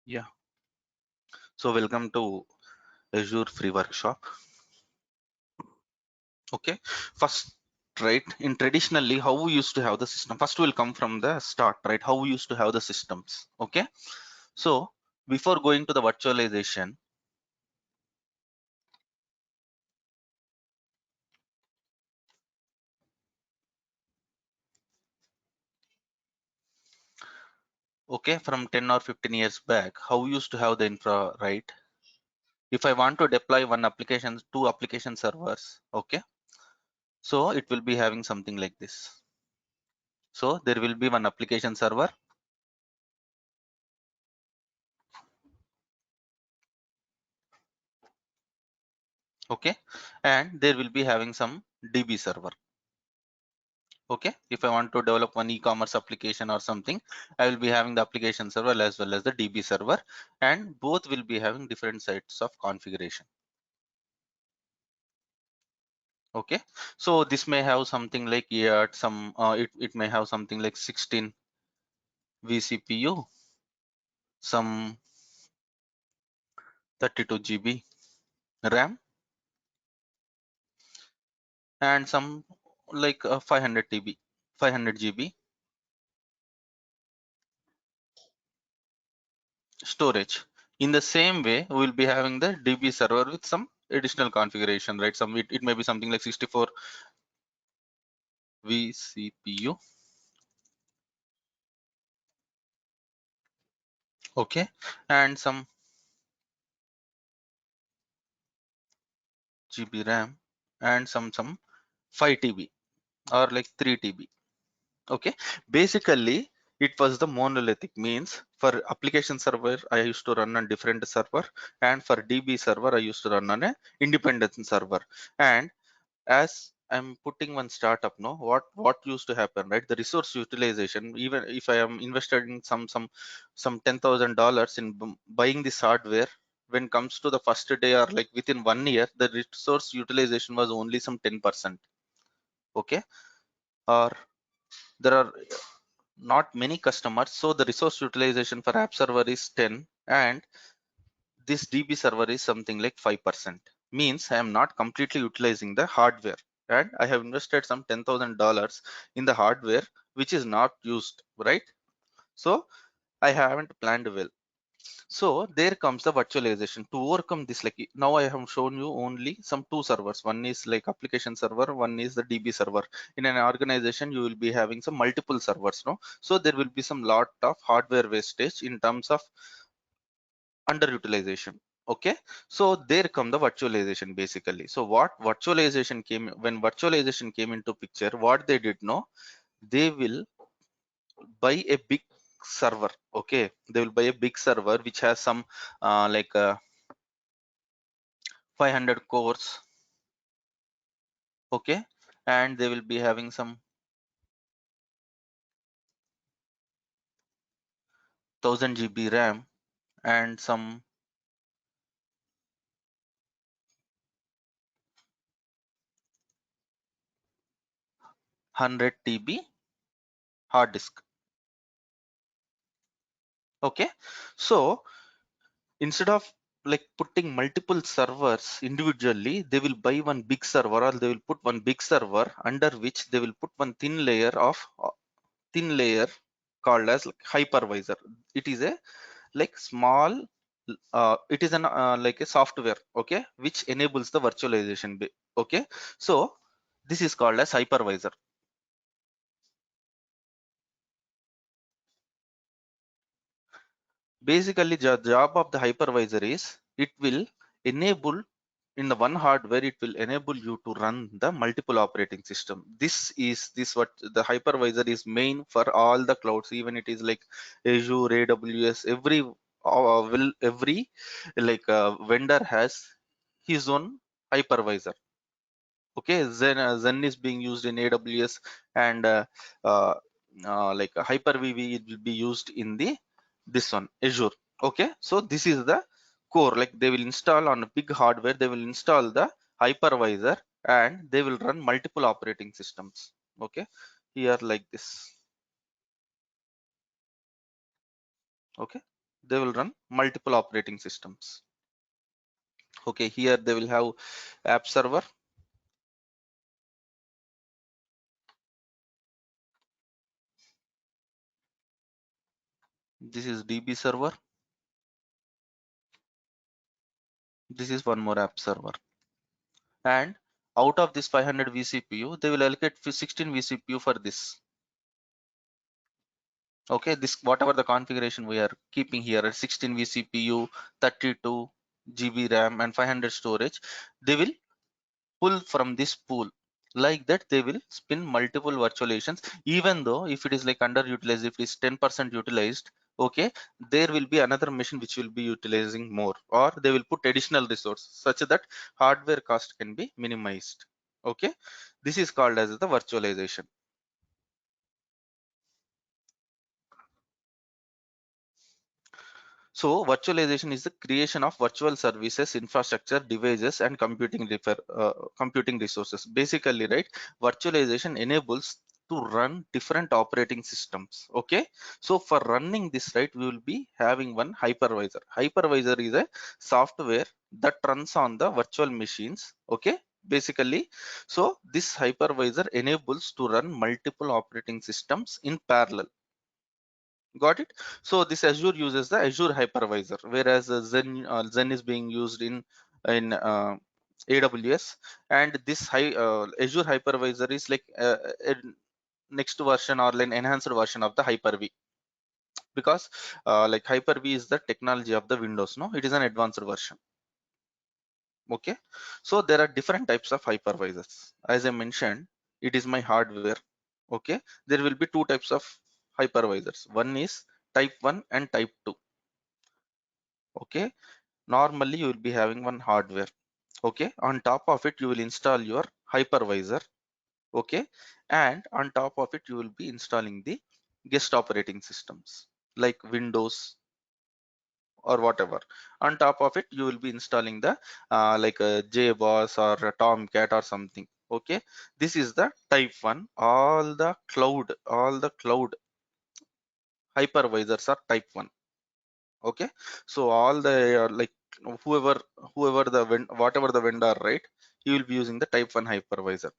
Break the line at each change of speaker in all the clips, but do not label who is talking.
Yeah, so welcome to Azure Free Workshop. Okay, first, right, in traditionally, how we used to have the system. First, we'll come from the start, right? How we used to have the systems. Okay, so before going to the virtualization, okay, from 10 or 15 years back, how we used to have the infra, right? If I want to deploy one application, two application servers, okay, so it will be having something like this. So there will be one application server. Okay, and there will be having some DB server. Okay, if I want to develop one e-commerce application or something, I will be having the application server as well as the DB server, and both will be having different sets of configuration. Okay, so this may have something like it may have something like 16 vCPU, some 32 GB RAM, and some like 500 GB storage. In the same way, we will be having the DB server with some additional configuration, right? It may be something like 64 vCPU. Okay, and some GB RAM, and some 5 TB or like 3 TB. Okay, basically it was the monolithic, means for application server I used to run on different server, and for DB server I used to run on a independent server. And as I'm putting one startup, no, what used to happen, right? The resource utilization, even if I am invested in some $10,000 in buying this hardware, when comes to the first day or like within 1 year, the resource utilization was only some 10%. Okay, or there are not many customers, so the resource utilization for app server is 10, and this DB server is something like 5%. Means I am not completely utilizing the hardware, and I have invested some $10,000 in the hardware which is not used, right? So I haven't planned well. So there comes the virtualization to overcome this. Like now I have shown you only some two servers. One is like application server, one is the DB server. In an organization, you will be having some multiple servers, no? So there will be some lot of hardware wastage in terms of underutilization. Okay, so there come the virtualization basically. So what virtualization came, when virtualization came into picture, what they did, know, they will buy a big server. Okay, they will buy a big server which has some like 500 cores. Okay, and they will be having some 1000 GB RAM, and some 100 TB hard disk. Okay, so instead of like putting multiple servers individually, they will buy one big server, or they will put one big server under which they will put one thin layer called as like hypervisor. It is a like small it is an like a software, okay, which enables the virtualization. Okay, so this is called as hypervisor. Basically the job of the hypervisor is it will enable, in the one hardware, it will enable you to run the multiple operating system. This what the hypervisor is main for all the clouds. Even it is like Azure, AWS, every like vendor has his own hypervisor. Okay, Zen is being used in AWS, and uh, like Hyper-V it will be used in the this one Azure. Okay, so this is the core. Like they will install on a big hardware, they will install the hypervisor, and they will run multiple operating systems. Okay, here like this. Okay, they will run multiple operating systems. Okay, here they will have app server. This is DB server. This is one more app server. And out of this 500 vCPU, they will allocate 16 vCPU for this. Okay, this whatever the configuration we are keeping here at 16 vCPU, 32 GB RAM and 500 storage, they will pull from this pool. Like that, they will spin multiple virtualizations, even though if it is like underutilized, if it is 10% utilized, okay, there will be another machine which will be utilizing more, or they will put additional resource such that hardware cost can be minimized. Okay, this is called as the virtualization. So virtualization is the creation of virtual services, infrastructure, devices, and computing resources. Basically, right? Virtualization enables to run different operating systems. Okay. So for running this, right, we will be having one hypervisor. Hypervisor is a software that runs on the virtual machines. Okay. Basically, so this hypervisor enables to run multiple operating systems in parallel. Got it? So this Azure uses the Azure hypervisor, whereas Zen is being used in AWS, and this Azure hypervisor is like a next version or an enhanced version of the Hyper-V, because like Hyper-V is the technology of the Windows. No, it is an advanced version. Okay, so there are different types of hypervisors. As I mentioned, it is my hardware. Okay, there will be two types of hypervisors. One is type 1 and type 2. Okay, normally you will be having one hardware. Okay, on top of it you will install your hypervisor. Okay, and on top of it you will be installing the guest operating systems like Windows or whatever. On top of it you will be installing the like a JBoss or a Tomcat or something. Okay, this is the type 1. All the cloud hypervisors are type 1. Okay, so all the like whoever whoever the whatever the vendor, right, you will be using the type 1 hypervisor.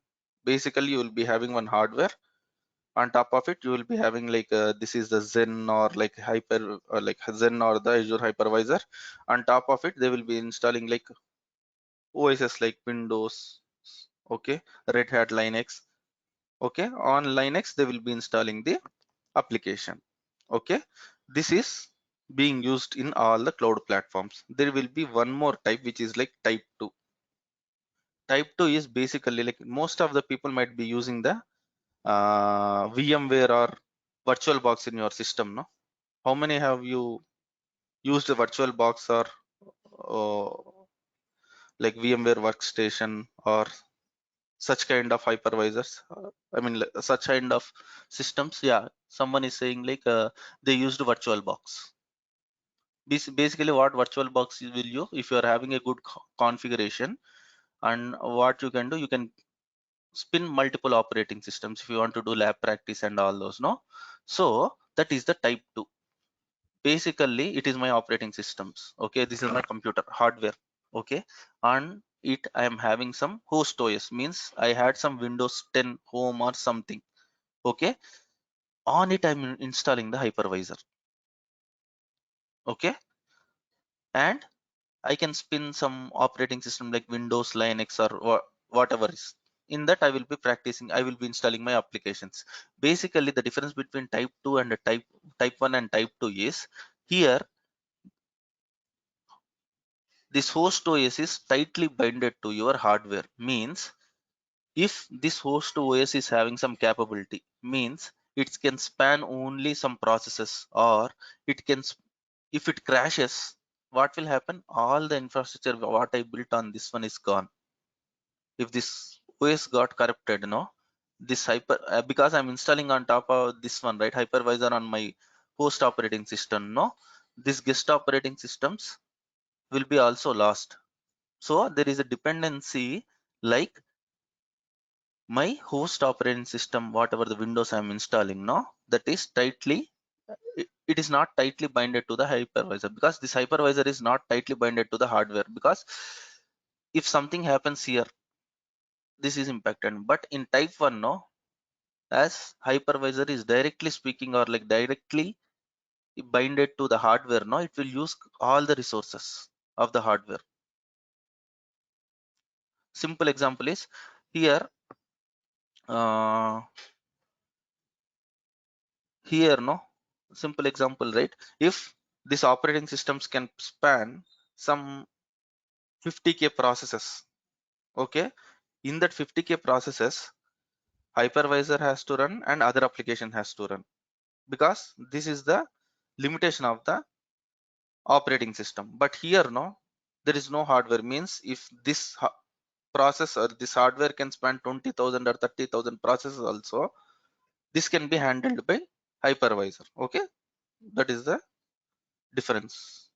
Basically you will be having one hardware. On top of it you will be having like this is the Zen or like Zen or the Azure hypervisor. On top of it they will be installing like OSs like Windows. Okay, Red Hat Linux. Okay, on Linux they will be installing the application. Okay, this is being used in all the cloud platforms. There will be one more type which is like type 2. Type 2 is basically like most of the people might be using the VMware or VirtualBox in your system. No, how many have you used a VirtualBox or uh, like VMware workstation or such kind of hypervisors? I mean such kind of systems. Yeah, someone is saying like they used VirtualBox. Basically what VirtualBox will you, if you are having a good configuration, and what you can do, you can spin multiple operating systems if you want to do lab practice and all those. No, so that is the type 2. Basically it is my operating systems. Okay, this is my computer hardware. Okay, on it I am having some host OS, means I had some Windows 10 home or something. Okay, on it I'm installing the hypervisor. Okay, and I can spin some operating system like Windows, Linux, or whatever is. In that, I will be practicing. I will be installing my applications. Basically, the difference between Type 2 and Type 1 and Type 2 is here. This host OS is tightly binded to your hardware. Means if this host OS is having some capability, means it can span only some processes, or it can if it crashes, what will happen? All the infrastructure what I built on this one is gone. If this OS got corrupted, this because I'm installing on top of this one, right, hypervisor on my host operating system, this guest operating systems will be also lost. So there is a dependency, like my host operating system, whatever the Windows I'm installing, that is tightly, it is not tightly binded to the hypervisor, because this hypervisor is not tightly binded to the hardware, because if something happens here, this is impacted. But in type 1, no, as hypervisor is directly speaking or like directly binded to the hardware, no, it will use all the resources of the hardware. Simple example is here, uh, here, no, simple example, right? If this operating systems can span some 50k processes, okay, in that 50k processes, hypervisor has to run and other application has to run, because this is the limitation of the operating system. But here, no, there is no hardware, means if this process or this hardware can span 20,000 or 30,000 processes also, this can be handled by hypervisor. Okay, that is the difference.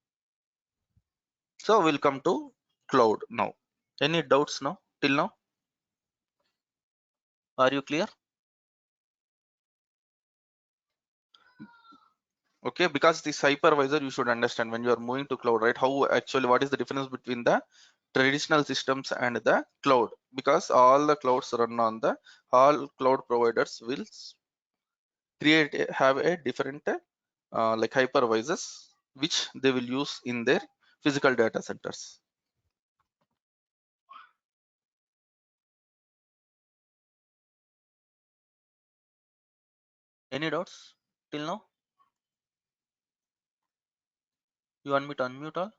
So we'll come to cloud now. Any doubts now till now? Are you clear? Okay, because this hypervisor you should understand when you are moving to cloud, right? How actually, what is the difference between the traditional systems and the cloud? Because all the clouds run on the, all cloud providers will create have a different like hypervisors which they will use in their physical data centers. Any doubts till now? You want me to unmute all?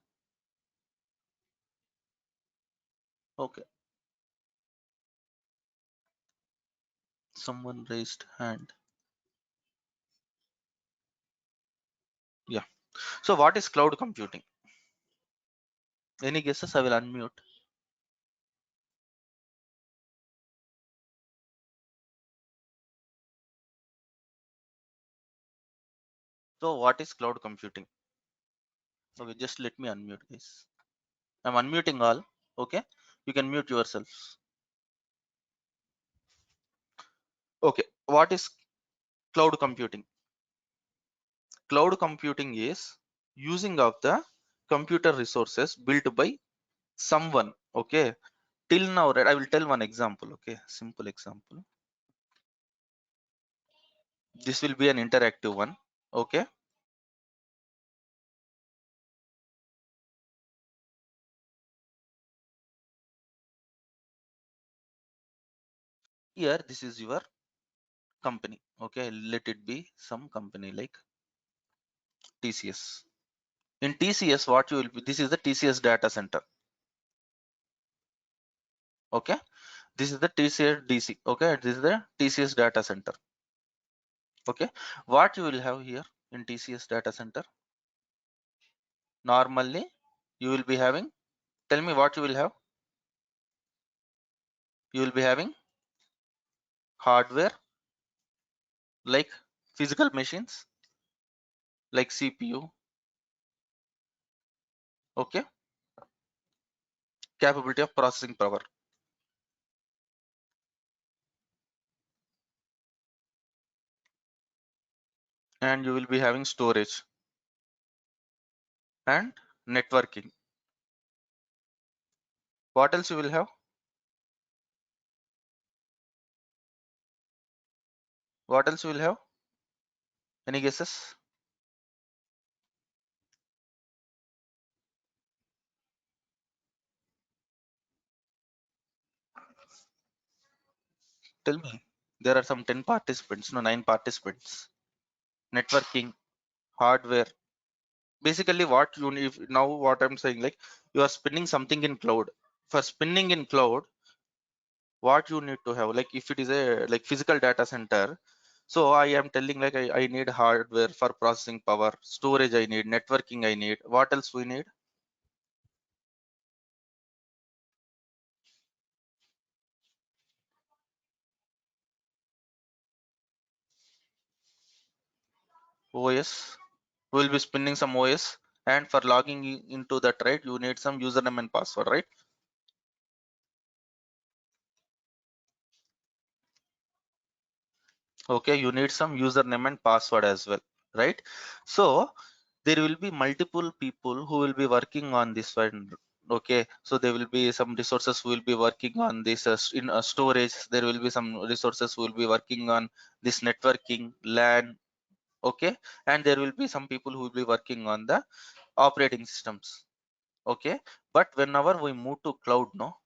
Okay, someone raised hand. Yeah. So what is cloud computing? Any guesses? I will unmute. So what is cloud computing? Okay, just let me unmute, guys. I'm unmuting all. Okay, you can mute yourselves. Okay, what is cloud computing? Cloud computing is using of the computer resources built by someone. Okay, till now, right? I will tell one example. Okay, simple example. This will be an interactive one. Okay, here this is your company. Okay, let it be some company like TCS. In TCS, what you will be, this is the TCS data center. Okay, this is the TCS DC. Okay, this is the TCS data center. Okay, what you will have here in TCS data center? Normally, you will be having, tell me what you will have. You will be having hardware like physical machines like CPU. Okay, capability of processing power, and you will be having storage and networking. What else you will have? What else you will have? Any guesses? Tell me. There are some 10 participants, no, 9 participants. Networking, hardware. Basically, what you need now, what I'm saying, like you are spinning something in cloud. For spinning in cloud, what you need to have, like if it is a like physical data center, so I am telling like I need hardware for processing power, storage I need, networking I need. What else we need? OS. We'll be spinning some OS, and for logging into that, right, you need some username and password, right? Okay, you need some username and password as well, right? So there will be multiple people who will be working on this one. Okay, so there will be some resources who will be working on this in storage. There will be some resources who will be working on this networking LAN. Okay, and there will be some people who will be working on the operating systems. Okay, but whenever we move to cloud, no,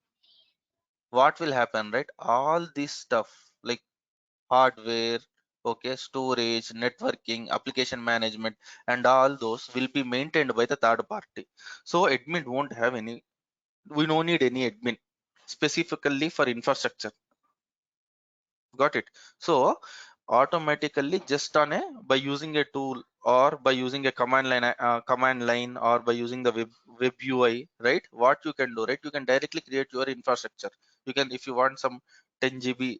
what will happen, right? All this stuff like hardware, okay, storage, networking, application management, and all those will be maintained by the third party. So admin won't have any, we don't need any admin specifically for infrastructure. Got it? So automatically just on a, by using a tool or by using a command line or by using the web UI, right? What you can do, right? You can directly create your infrastructure. You can, if you want some 10 GB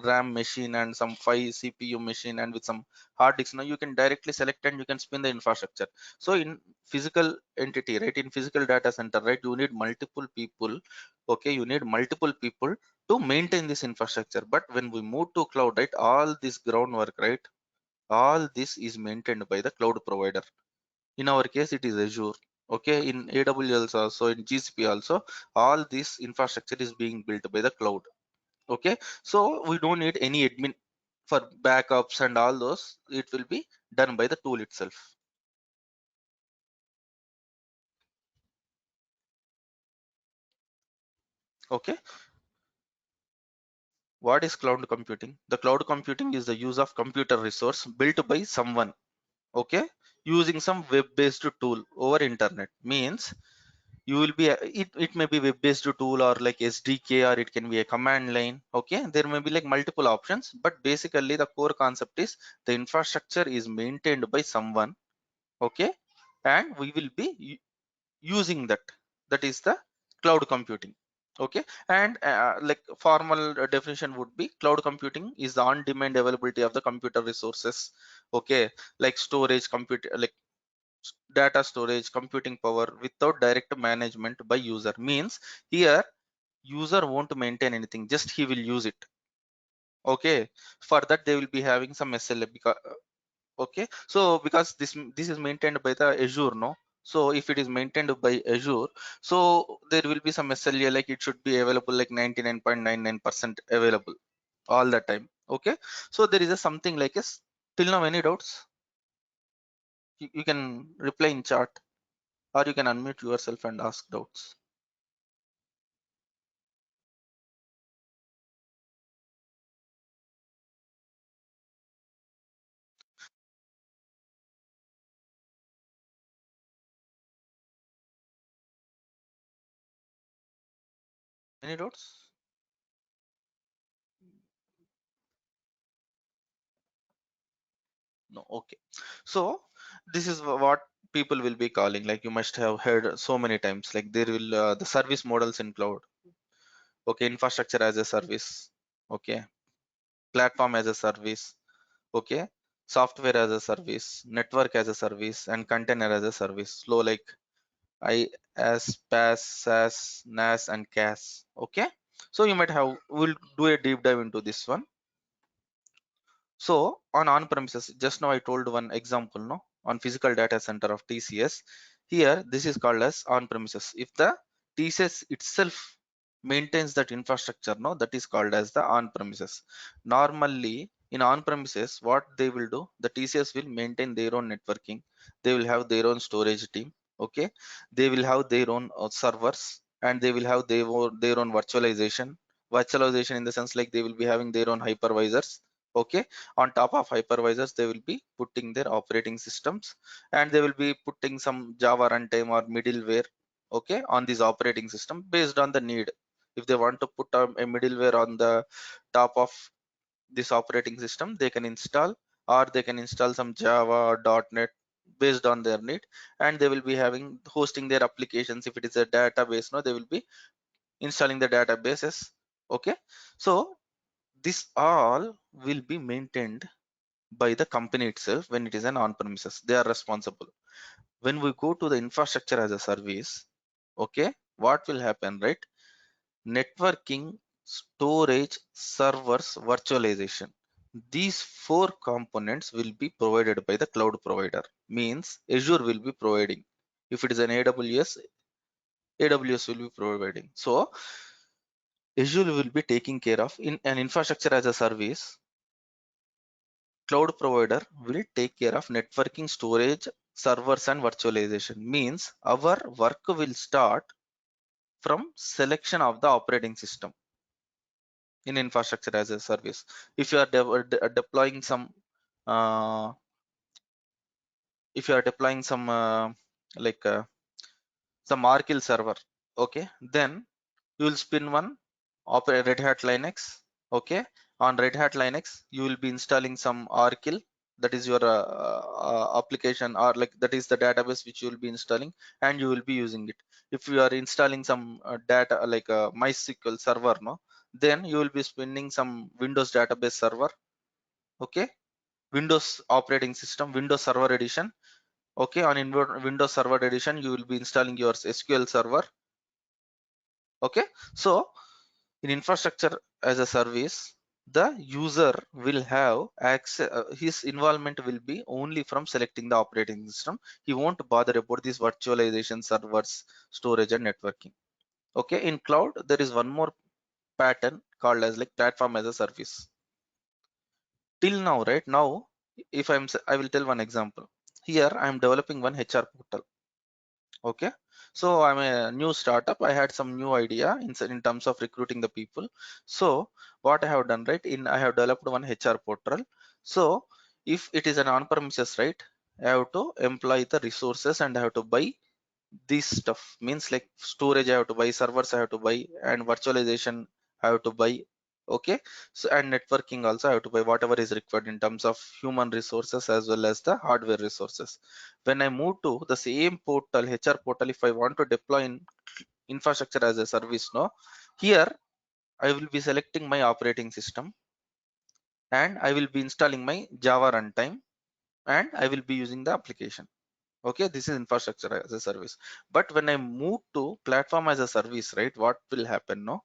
RAM machine and some 5 CPU machine and with some hard disk, now you can directly select and you can spin the infrastructure. So in physical entity, right? In physical data center, right? You need multiple people. Okay, you need multiple people to maintain this infrastructure. But when we move to cloud, right, all this groundwork, right, all this is maintained by the cloud provider. In our case it is Azure. Okay, in AWS also, in GCP also, all this infrastructure is being built by the cloud. Okay, so we don't need any admin for backups and all those. It will be done by the tool itself. Okay, what is cloud computing? The cloud computing is the use of computer resource built by someone, okay, using some web-based tool over internet. Means you will be it may be web-based tool or like SDK, or it can be a command line. Okay, there may be like multiple options, but basically the core concept is the infrastructure is maintained by someone. Okay, and we will be using that. That is the cloud computing. Okay, and like formal definition would be cloud computing is the on-demand availability of the computer resources. Okay, like storage, computer, like data storage, computing power without direct management by user. Means here user won't maintain anything, just he will use it. Okay, for that they will be having some SLA because, okay, so because this is maintained by the Azure, no, so if it is maintained by Azure, so there will be some SLA, like it should be available like 99.99% available all the time. Okay, so there is a something like a till now any doubts? You can reply in chat, or you can unmute yourself and ask doubts. Any doubts? No. Okay, so this is what people will be calling, like you must have heard so many times, like there will the service models in cloud. Okay, infrastructure as a service. Okay, platform as a service. Okay, software as a service, network as a service, and container as a service. So like IaaS, PaaS, SaaS, NAS, and CaaS. Okay, so you might have, we'll do a deep dive into this one. So on-premises, just now I told one example, no, on physical data center of TCS. Here, this is called as on-premises. If the TCS itself maintains that infrastructure, no, that is called as the on-premises. Normally, in on-premises, what they will do, the TCS will maintain their own networking. They will have their own storage team. Okay, they will have their own servers, and they will have their own virtualization. Virtualization in the sense like they will be having their own hypervisors. Okay, on top of hypervisors they will be putting their operating systems, and they will be putting some Java runtime or middleware, okay, on this operating system based on the need. If they want to put a middleware on the top of this operating system, they can install, or they can install some Java or .NET based on their need, and they will be having hosting their applications. If it is a database, no, they will be installing the databases. Okay, so this all will be maintained by the company itself. When it is an on-premises, they are responsible. When we go to the infrastructure as a service, okay, what will happen, right? Networking, storage, servers, virtualization. These four components will be provided by the cloud provider. Means Azure will be providing. If it is an AWS, AWS will be providing. So Azure will be taking care of in an infrastructure as a service. Cloud provider will take care of networking, storage, servers, and virtualization. Means our work will start from selection of the operating system in infrastructure as a service. If you are deploying some uh, if you are deploying some like some Oracle server, okay, then you will spin one operate Red Hat Linux. Okay, on Red Hat Linux you will be installing some Oracle, that is your application, or like that is the database which you will be installing, and you will be using it. If you are installing some data like a MySQL server, no, then you will be spinning some Windows database server. Okay, Windows operating system, Windows Server Edition. Okay, on Windows Server Edition you will be installing your SQL server. Okay, so in infrastructure as a service, the user will have access, his involvement will be only from selecting the operating system. He won't bother about these virtualization, servers, storage, and networking. Okay, in cloud there is one more pattern called as like platform as a service. Till now, right now, if I will tell one example. Here I am developing one HR portal. Okay, so I'm a new startup. I had some new idea in terms of recruiting the people. So what I have done, right, in I have developed one HR portal. So if it is an on-premises, right, I have to employ the resources and I have to buy this stuff. Means like storage I have to buy, servers I have to buy, and virtualization I have to buy. Okay, so and networking also I have to buy whatever is required in terms of human resources as well as the hardware resources. When I move to the same portal, HR portal, if I want to deploy in infrastructure as a service, no, here I will be selecting my operating system and I will be installing my Java runtime and I will be using the application. Okay, this is infrastructure as a service. But when I move to platform as a service, right, what will happen? No,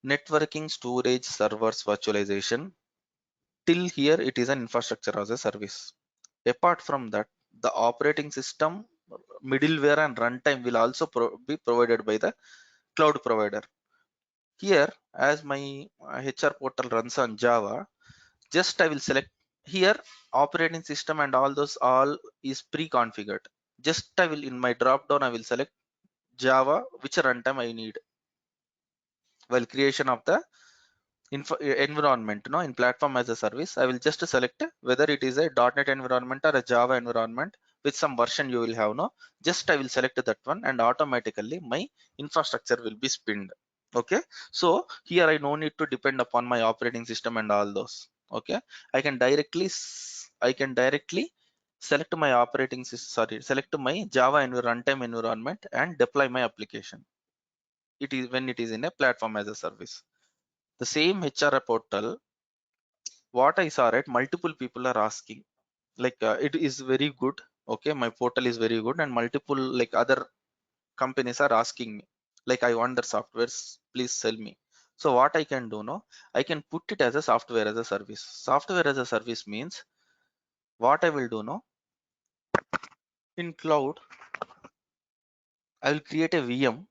networking, storage, servers, virtualization, till here it is an infrastructure as a service. Apart from that, the operating system, middleware, and runtime will also be provided by the cloud provider. Here, as my HR portal runs on Java, just I will select here operating system and all those all is pre-configured. Just I will in my drop down I will select Java, which runtime I need while creation of the environment. No, in platform as a service, I will just select whether it is a .NET environment or a Java environment with some version you will have. No, just I will select that one and automatically my infrastructure will be spinned. Okay, so here I no need to depend upon my operating system and all those. Okay, I can directly select my operating system, sorry, select my Java runtime environment and deploy my application. It is when it is in a platform as a service. The same HR portal, what I saw, right, multiple people are asking, like it is very good. Okay, my portal is very good and multiple like other companies are asking me, like, I want the softwares, please sell me. So what I can do, no, I can put it as a software as a service. Software as a service means what I will do, no, in cloud I will create a VM.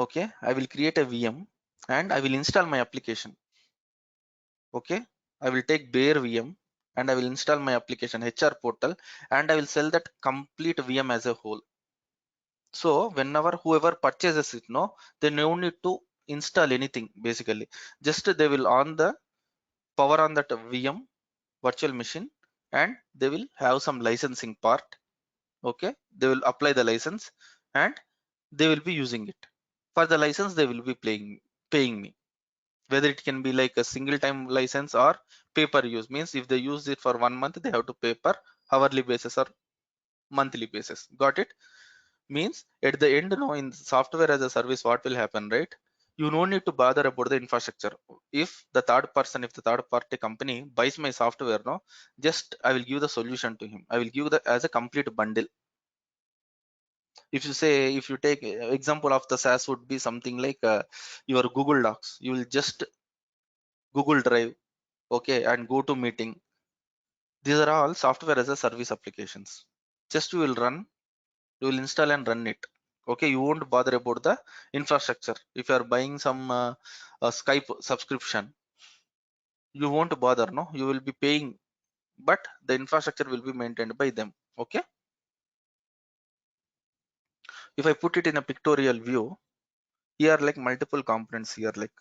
Okay, I will create a VM and I will install my application. Okay, I will take bare VM and I will install my application HR portal and I will sell that complete VM as a whole. So whenever whoever purchases it, no, they no need to install anything. Basically just they will on the power on that VM virtual machine and they will have some licensing part. Okay, they will apply the license and they will be using it. For the license they will be paying me, whether it can be like a single time license or pay per use. Means if they use it for 1 month they have to pay per hourly basis or monthly basis. Got it? Means at the end, now in software as a service, what will happen, right, you no need to bother about the infrastructure. If the third person, if the third party company buys my software, no, just I will give the solution to him. I will give the as a complete bundle. If you say, if you take example of the SaaS would be something like your Google Docs. You will just Google Drive, okay, and go to meeting. These are all software as a service applications. Just you will install and run it. Okay, you won't bother about the infrastructure. If you are buying some Skype subscription, you won't bother, no, you will be paying, but the infrastructure will be maintained by them. Okay, if I put it in a pictorial view, here like multiple components here, like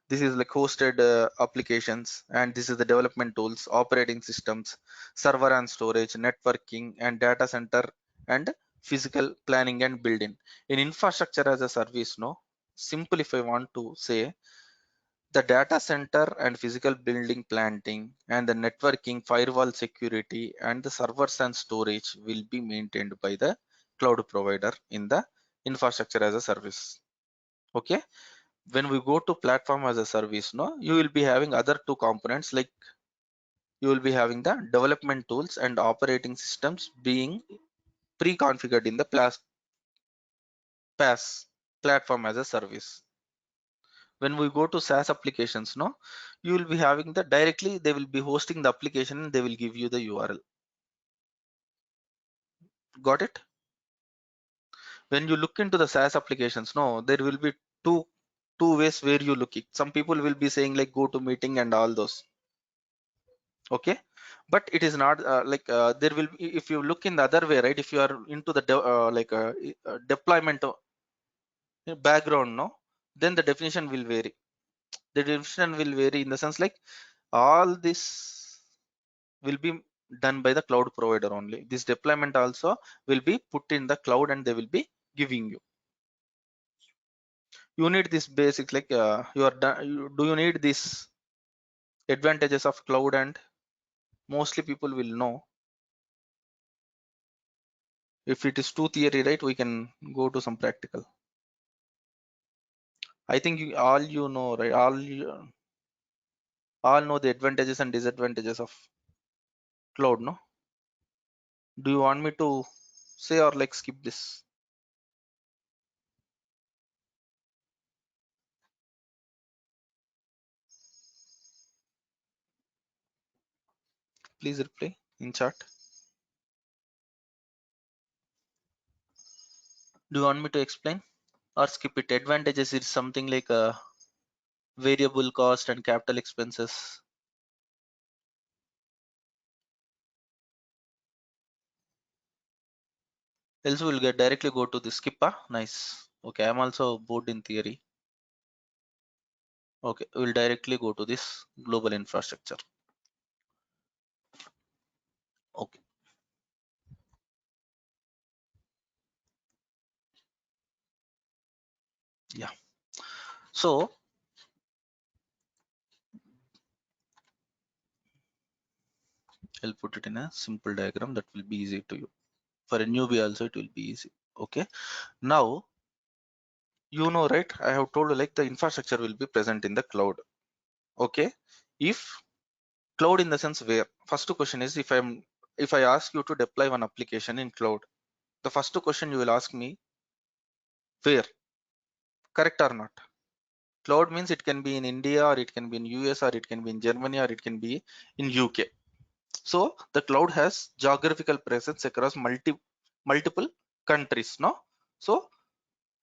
this is like hosted applications, and this is the development tools, operating systems, server and storage, networking and data center, and physical planning and building. In infrastructure as a service, no, simple if I want to say, the data center and physical building planting and the networking, firewall security, and the servers and storage will be maintained by the cloud provider in the infrastructure as a service. Okay, when we go to platform as a service, no, you will be having other two components, like you will be having the development tools and operating systems being pre-configured in the PaaS, platform as a service. When we go to SaaS applications, no, you will be having the directly, they will be hosting the application and they will give you the URL. Got it? When you look into the SaaS applications, no, there will be two ways where you look it. Some people will be saying like go to meeting and all those. Okay, but it is not there will be, if you look in the other way, right, if you are into the deployment background, no, then the definition will vary. The definition will vary in the sense like all this will be done by the cloud provider only. This deployment also will be put in the cloud and they will be giving you. You need this basics, like you are done, do you need this advantages of cloud, and mostly people will know. If it is too theory, right, we can go to some practical. I think all you know, right, all know the advantages and disadvantages of cloud, no? Do you want me to say or like skip this? Please reply in chat. Do you want me to explain or skip it? Advantages is something like a variable cost and capital expenses. Else we'll get directly go to the skipper. Nice. Okay, I'm also bored in theory. Okay, we'll directly go to this global infrastructure. Okay, yeah. So I'll put it in a simple diagram that will be easy to you. For a newbie also it will be easy. Okay. Now, you know, right? I have told you like the infrastructure will be present in the cloud. Okay. If cloud in the sense where, first question is, if I ask you to deploy one application in cloud, the first question you will ask me, where? Correct or not? Cloud means it can be in India or it can be in US or it can be in Germany or it can be in UK. So the cloud has geographical presence across multiple countries, no? So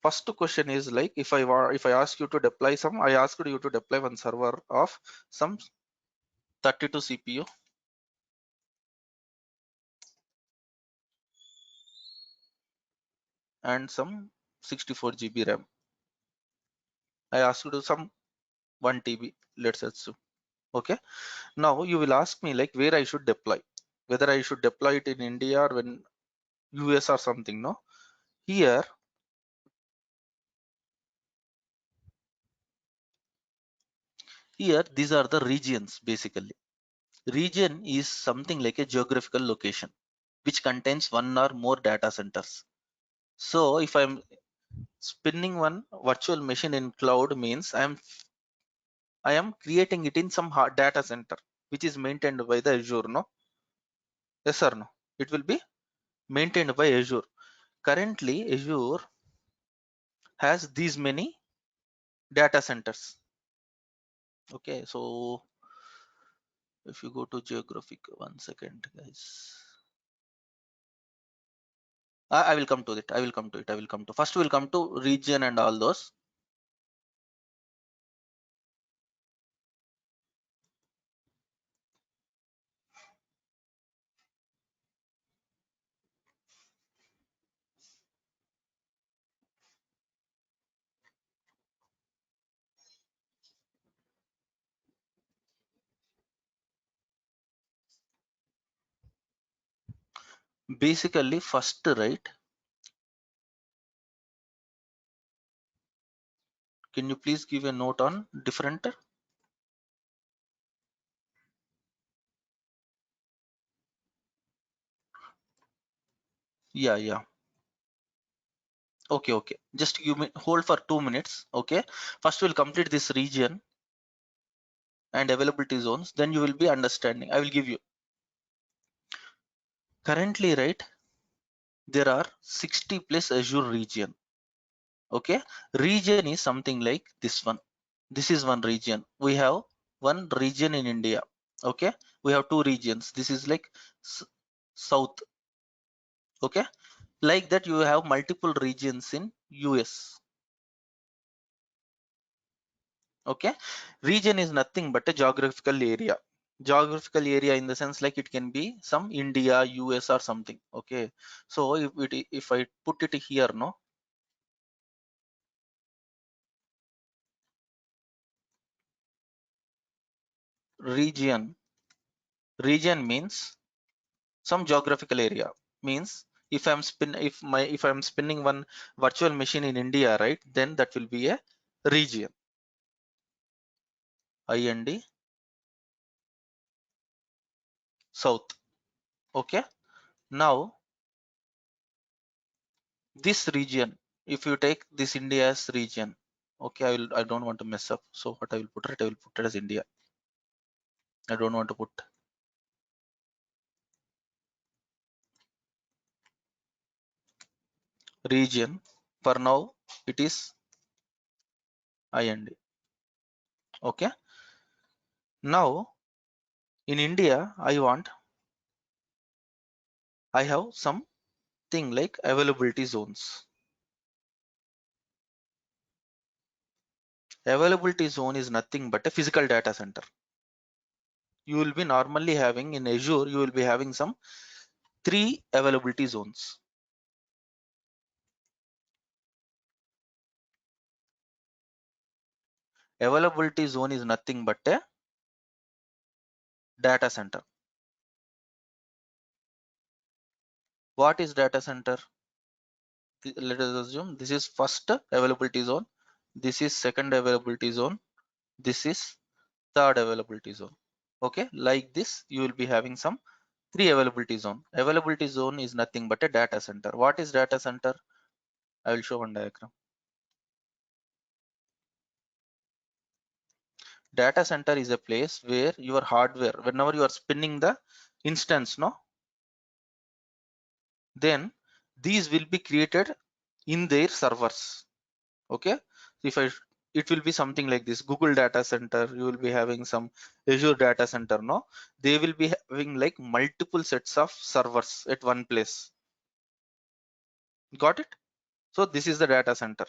first question is like, if I ask you to deploy some, I asked you to deploy one server of some 32 CPU and some 64 GB RAM. I asked you to some 1 TB, let's assume. Okay. Now you will ask me like where I should deploy, whether I should deploy it in India or when US or something, no? Here, these are the regions basically. Region is something like a geographical location which contains one or more data centers. So if I'm spinning one virtual machine in cloud means I am creating it in some hard data center which is maintained by the Azure, no? Yes or no? It will be maintained by Azure. Currently, Azure has these many data centers. Okay, so If you go to geographic, 1 second, guys. I will come to it. I will come to it. I will come to. First, we'll come to region and all those. Basically, first, right? Can you please give a note on different? Yeah, yeah. Okay, okay. Just give me hold for 2 minutes. Okay. First, we'll complete this region and availability zones. Then you will be understanding. I will give you. Currently, right? There are 60 plus Azure region. Okay. Region is something like this one. This is one region. We have one region in India. Okay. We have two regions. This is like south. Okay. Like that, you have multiple regions in US. Okay. Region is nothing but a geographical area. Geographical area in the sense like it can be some India, US or something. Okay. So if I put it here, no, region means some geographical area. Means if I'm spinning one virtual machine in India, right, then that will be a region. IND south. Okay. Now this region, if you take this India's region, okay, I don't want to mess up, so what I will put it, I will put it as India. I don't want to put region. For now it is IND. Okay. Now in India, I have some thing like availability zones. Availability zone is nothing but a physical data center. You will be normally having in Azure, you will be having some 3 availability zones. Availability zone is nothing but a data center. What is data center? Let us assume this is first availability zone, this is second availability zone, this is third availability zone. Okay, like this you will be having some 3 availability zone. Availability zone is nothing but a data center. What is data center? I will show one diagram. Data center is a place where your hardware, whenever you are spinning the instance, no, then these will be created in their servers. Okay. If I it will be something like this: Google data center, you will be having some Azure data center, no, they will be having like multiple sets of servers at one place. Got it? So this is the data center.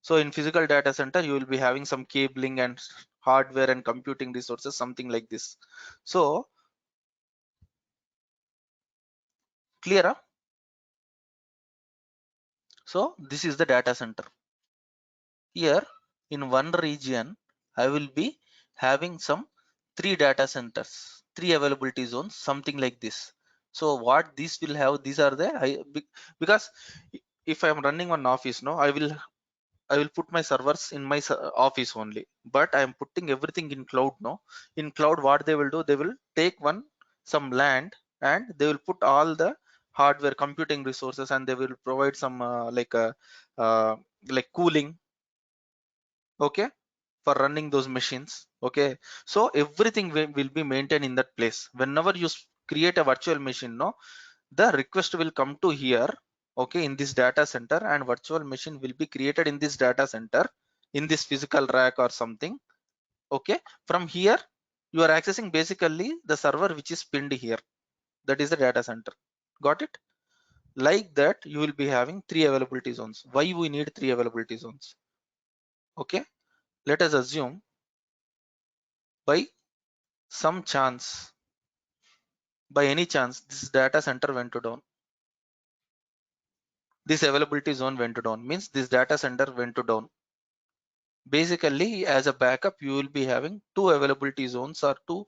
So in physical data center, you will be having some cabling and hardware and computing resources, something like this. So clear, huh? So this is the data center. Here in one region, I will be having some 3 data centers, 3 availability zones, something like this. So what these will have, these are because if I am running one office, no, I will put my servers in my office only, but I am putting everything in cloud. No, in cloud, what they will do, they will take some land and they will put all the hardware computing resources and they will provide some uh, like cooling. Okay, for running those machines. Okay, so everything will be maintained in that place. Whenever you create a virtual machine, no, the request will come to here, okay, in this data center, and virtual machine will be created in this data center in this physical rack or something. Okay, from here You are accessing basically the server which is pinned here. That is the data center. Got it? Like that, you will be having 3 availability zones. Why we need 3 availability zones? Okay, let us assume by some chance, by any chance, this data center went down. This availability zone went down, means this data center went down. Basically, as a backup, you will be having 2 availability zones or two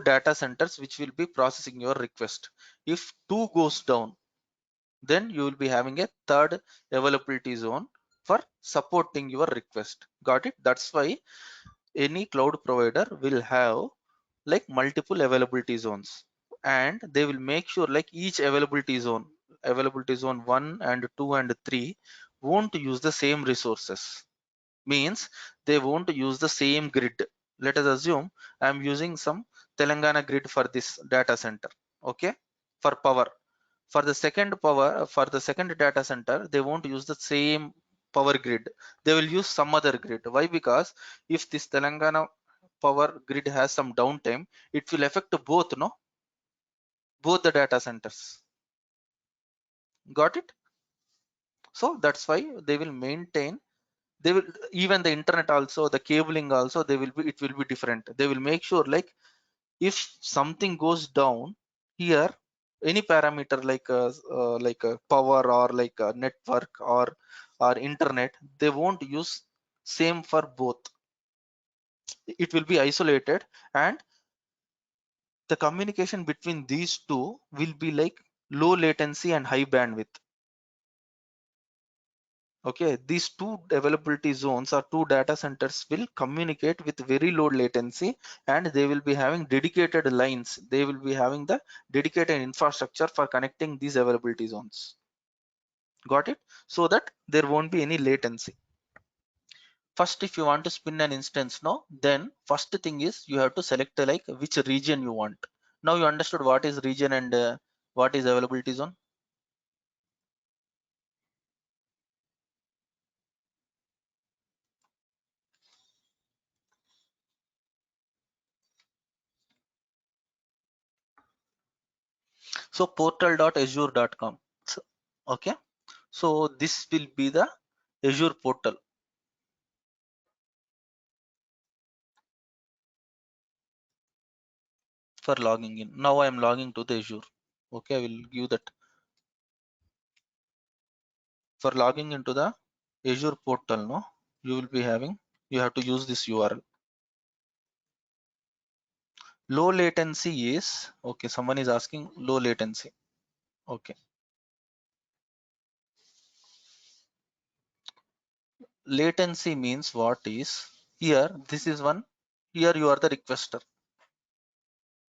data centers which will be processing your request. If 2 goes down, then you will be having a third availability zone for supporting your request. Got it? That's why any cloud provider will have like multiple availability zones, and they will make sure like each availability zone 1 and 2 and 3 won't use the same resources, means they won't use the same grid. Let us assume I'm using some Telangana grid for this data center. Okay, for power. For the second data center, they won't use the same power grid. They will use some other grid. Why? Because if this Telangana power grid has some downtime, it will affect both, no, both the data centers. Got it? So that's why they will maintain, they will, even the internet also, the cabling also, they will be, it will be different. They will make sure like if something goes down here, any parameter like power or like a network or internet, they won't use same for both. It will be isolated, and the communication between these two will be like low latency and high bandwidth. Okay, these two availability zones or two data centers will communicate with very low latency, and they will be having dedicated lines. They will be having the dedicated infrastructure for connecting these availability zones. Got it? So that there won't be any latency. First, if you want to spin an instance, no, then first thing is you have to select like which region you want. Now you understood what is region and what is availability zone. So portal.azure.com. Okay, so this will be the Azure portal for logging in. Now I am logging to the Azure. Okay, I will give that. For logging into the Azure portal, no, you will be having, you have to use this URL. Low latency is, okay, someone is asking low latency. Okay, latency means what is, here this is one, here you are the requester.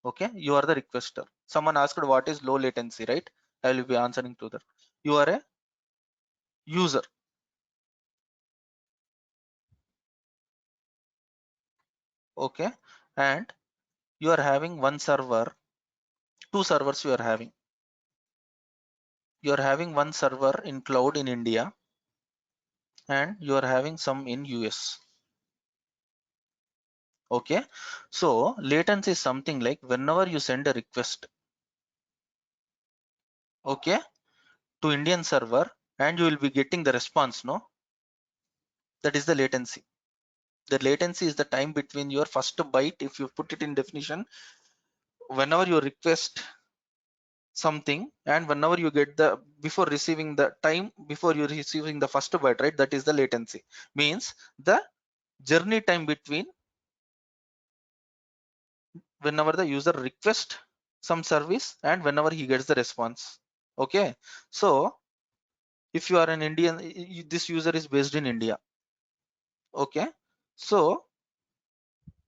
Okay, you are the requester. Someone asked what is low latency, right? I will be answering to that. You are a user. Okay, and you are having one server, two servers you are having. You are having one server in cloud in India, and you are having some in US. Okay, so latency is something like whenever you send a request, okay, to Indian server, and you will be getting the response, no, that is the latency. The latency is the time between your first byte, if you put it in definition, whenever you request something and whenever you get the, before receiving the time, before you receiving the first byte, right, that is the latency. Means the journey time between whenever the user requests some service and whenever he gets the response. Okay, so if you are an Indian, this user is based in India. Okay, so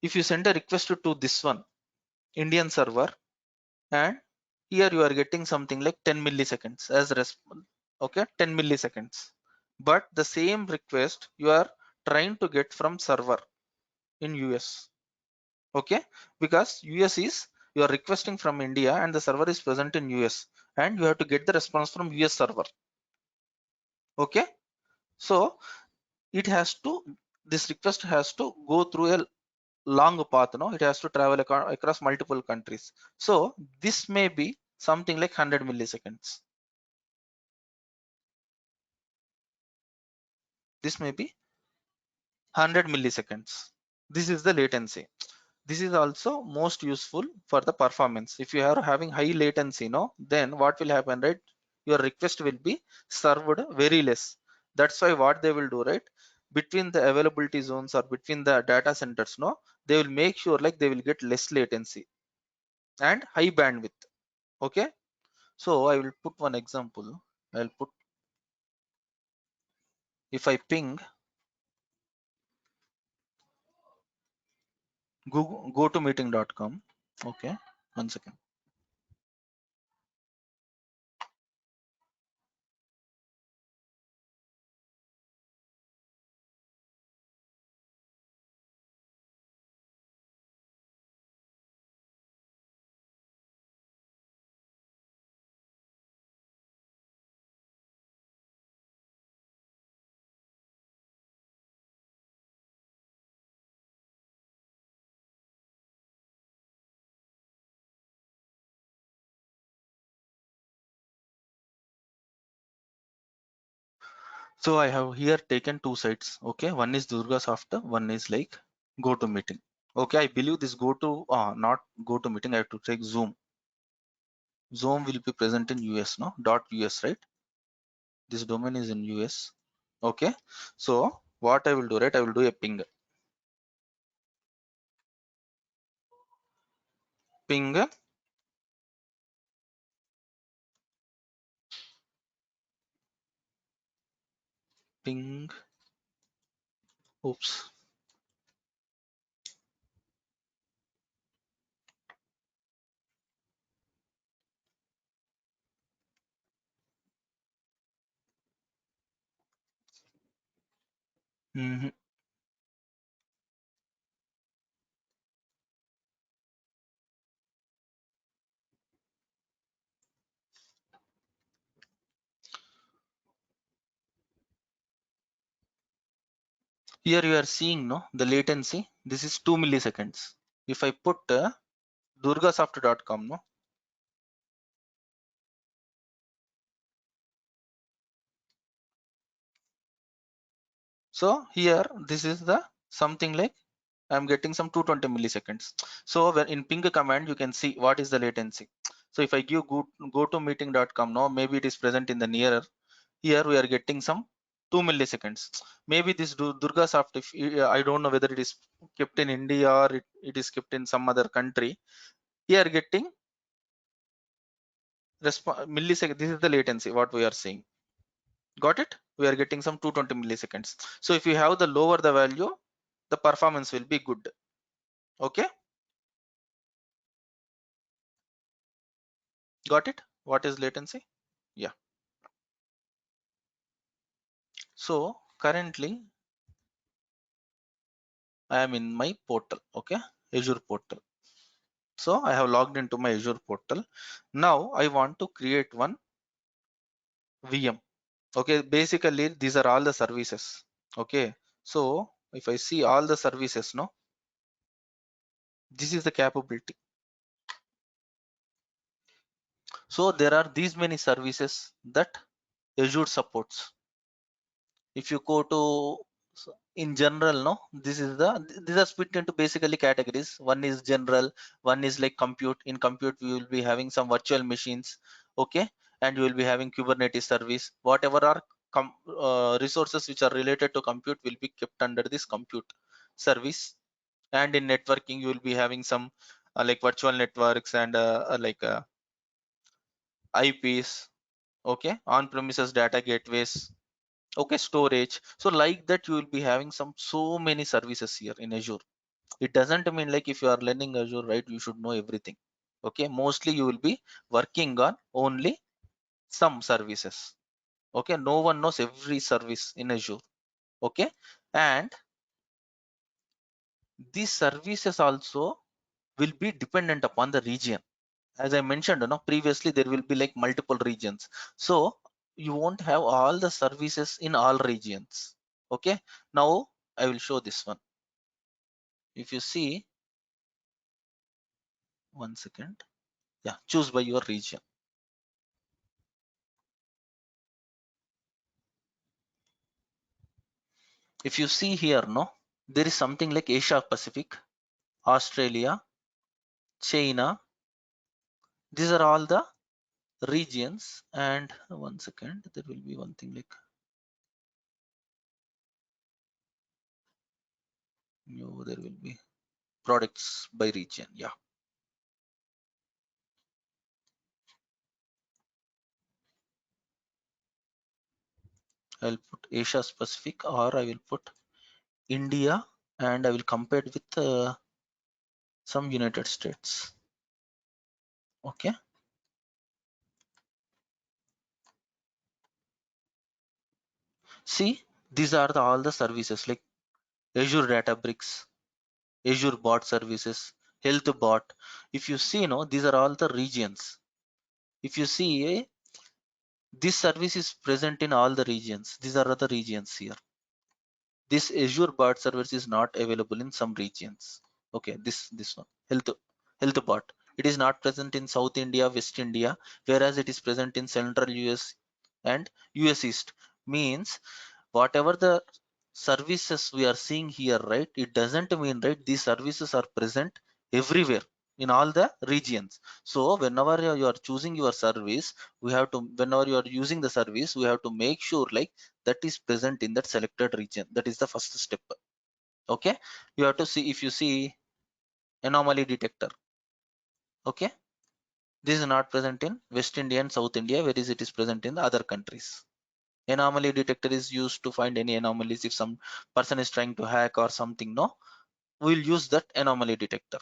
if you send a request to this one Indian server, and here you are getting something like 10 milliseconds as response. Okay, 10 milliseconds, but the same request you are trying to get from server in US. Okay, because US is, you are requesting from India and the server is present in US, and you have to get the response from US server. Okay, so it has to, this request has to go through a long path, no, it has to travel across multiple countries. So this may be something like 100 milliseconds. This may be 100 milliseconds. This is the latency. This is also most useful for the performance. If you are having high latency, no, then what will happen, right? Your request will be served very less. That's why what they will do, right? Between the availability zones or between the data centers, no, they will make sure like they will get less latency and high bandwidth. Okay. So I will put one example. I'll put, if I ping Google, go to meeting.com. Okay. 1 second. So I have here taken two sites. Okay, one is Durga Soft, one is like go to meeting. Okay, I believe this go to not go to meeting. I have to take Zoom. Zoom will be present in US, no, .us, right? This domain is in US. Okay, so what I will do, right? I will do a ping, ping. Oops. Mhm. Here you are seeing, no, the latency. This is 2 milliseconds. If I put durgasoft.com, no, so here this is the something like I'm getting some 220 milliseconds. So when in ping command, you can see what is the latency. So if I give go to meeting.com, no, maybe it is present in the nearer. Here we are getting some 2 milliseconds. Maybe this Durga Soft, if I don't know whether it is kept in India or it is kept in some other country. Here getting millisecond. This is the latency what we are seeing. Got it? We are getting some 220 milliseconds. So if you have the lower the value, the performance will be good. Okay, got it? What is latency? Yeah. So currently I am in my portal. Okay, Azure portal. So I have logged into my Azure portal. Now I want to create one VM. Okay, basically these are all the services. Okay, so if I see all the services, no, this is the capability. So there are these many services that Azure supports. If you go to in general, no, this is the these are split into basically categories. One is general, one is like compute. In compute we will be having some virtual machines. Okay, and you will be having Kubernetes service. Whatever are resources which are related to compute will be kept under this compute service. And in networking you will be having some like virtual networks and IPs. Okay, on premises data gateways. Okay, storage. So like that you will be having some so many services here in Azure. It doesn't mean like if you are learning Azure, right, you should know everything. Okay, mostly you will be working on only some services. Okay, no one knows every service in Azure. Okay, and these services also will be dependent upon the region. As I mentioned, previously there will be like multiple regions. So you won't have all the services in all regions. Okay, now I will show this one. If you see, one second, yeah, choose by your region. If you see here, no, there is something like Asia Pacific, Australia, China. These are all the regions. And one second, there will be one thing like new, there will be products by region. Yeah, I'll put Asia Pacific, or I will put India, and I will compare it with some United States. Okay. See, these are all the services like Azure Databricks, Azure Bot Services, Health Bot. If you see, no, these are all the regions. If you see, this service is present in all the regions. These are the regions here. This Azure Bot service is not available in some regions. Okay, this one, Health Bot. It is not present in South India, West India, whereas it is present in Central US and US East. Means whatever the services we are seeing here, right, it doesn't mean, right, these services are present everywhere in all the regions. So whenever you are choosing your service, we have to, whenever you are using the service, we have to make sure like that is present in that selected region. That is the first step. Okay, you have to see. If you see anomaly detector, okay, this is not present in West India and South India, whereas it is present in the other countries. Anomaly detector is used to find any anomalies. If some person is trying to hack or something, no, we'll use that anomaly detector.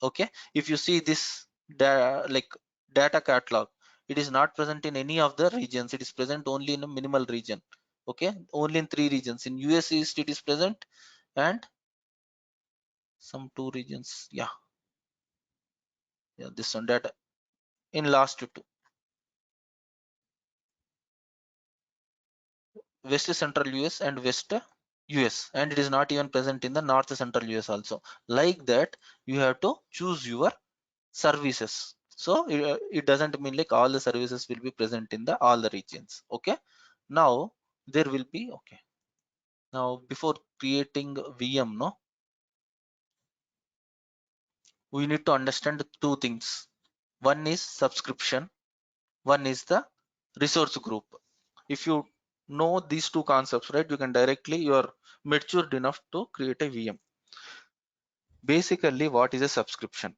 Okay, if you see this like data catalog, it is not present in any of the regions. It is present only in a minimal region. Okay, only in 3 regions. In US East it is present, and some 2 regions. Yeah, this one, data in last 2, West Central US and West US, and it is not even present in the North Central US also. Like that, you have to choose your services. So it doesn't mean like all the services will be present in the all the regions. Okay, now there will be, okay, now before creating VM, no, we need to understand two things. One is subscription, one is the resource group. If you know these two concepts, right, you can directly, you are matured enough to create a VM. Basically, what is a subscription?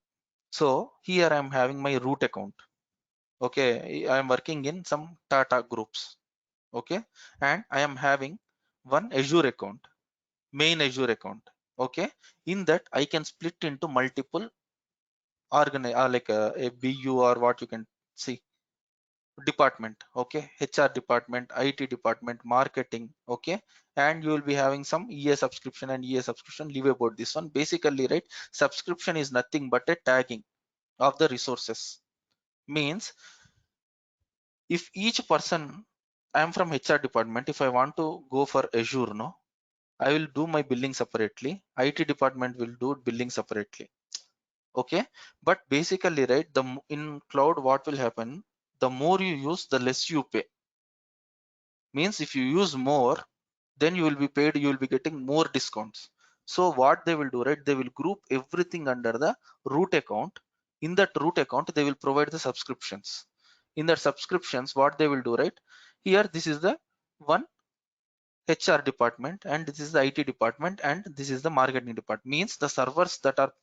So here I'm having my root account. Okay, I'm working in some Tata groups. Okay, and I am having one Azure account, main Azure account. Okay, in that I can split into multiple like a BU, or what you can see, department. Okay, HR department, IT department, marketing. Okay, and you will be having some EA subscription and EA subscription. Leave about this one. Basically, right, subscription is nothing but a tagging of the resources. Means if each person, I'm from HR department, if I want to go for Azure, no, I will do my billing separately. IT department will do billing separately. Okay, but basically, right, in cloud, what will happen, the more you use, the less you pay. Means if you use more, then you will be paid, you will be getting more discounts. So what they will do, right, they will group everything under the root account. In that root account, they will provide the subscriptions. In that subscriptions, what they will do, right, here this is the one HR department, and this is the IT department, and this is the marketing department. Means the servers that are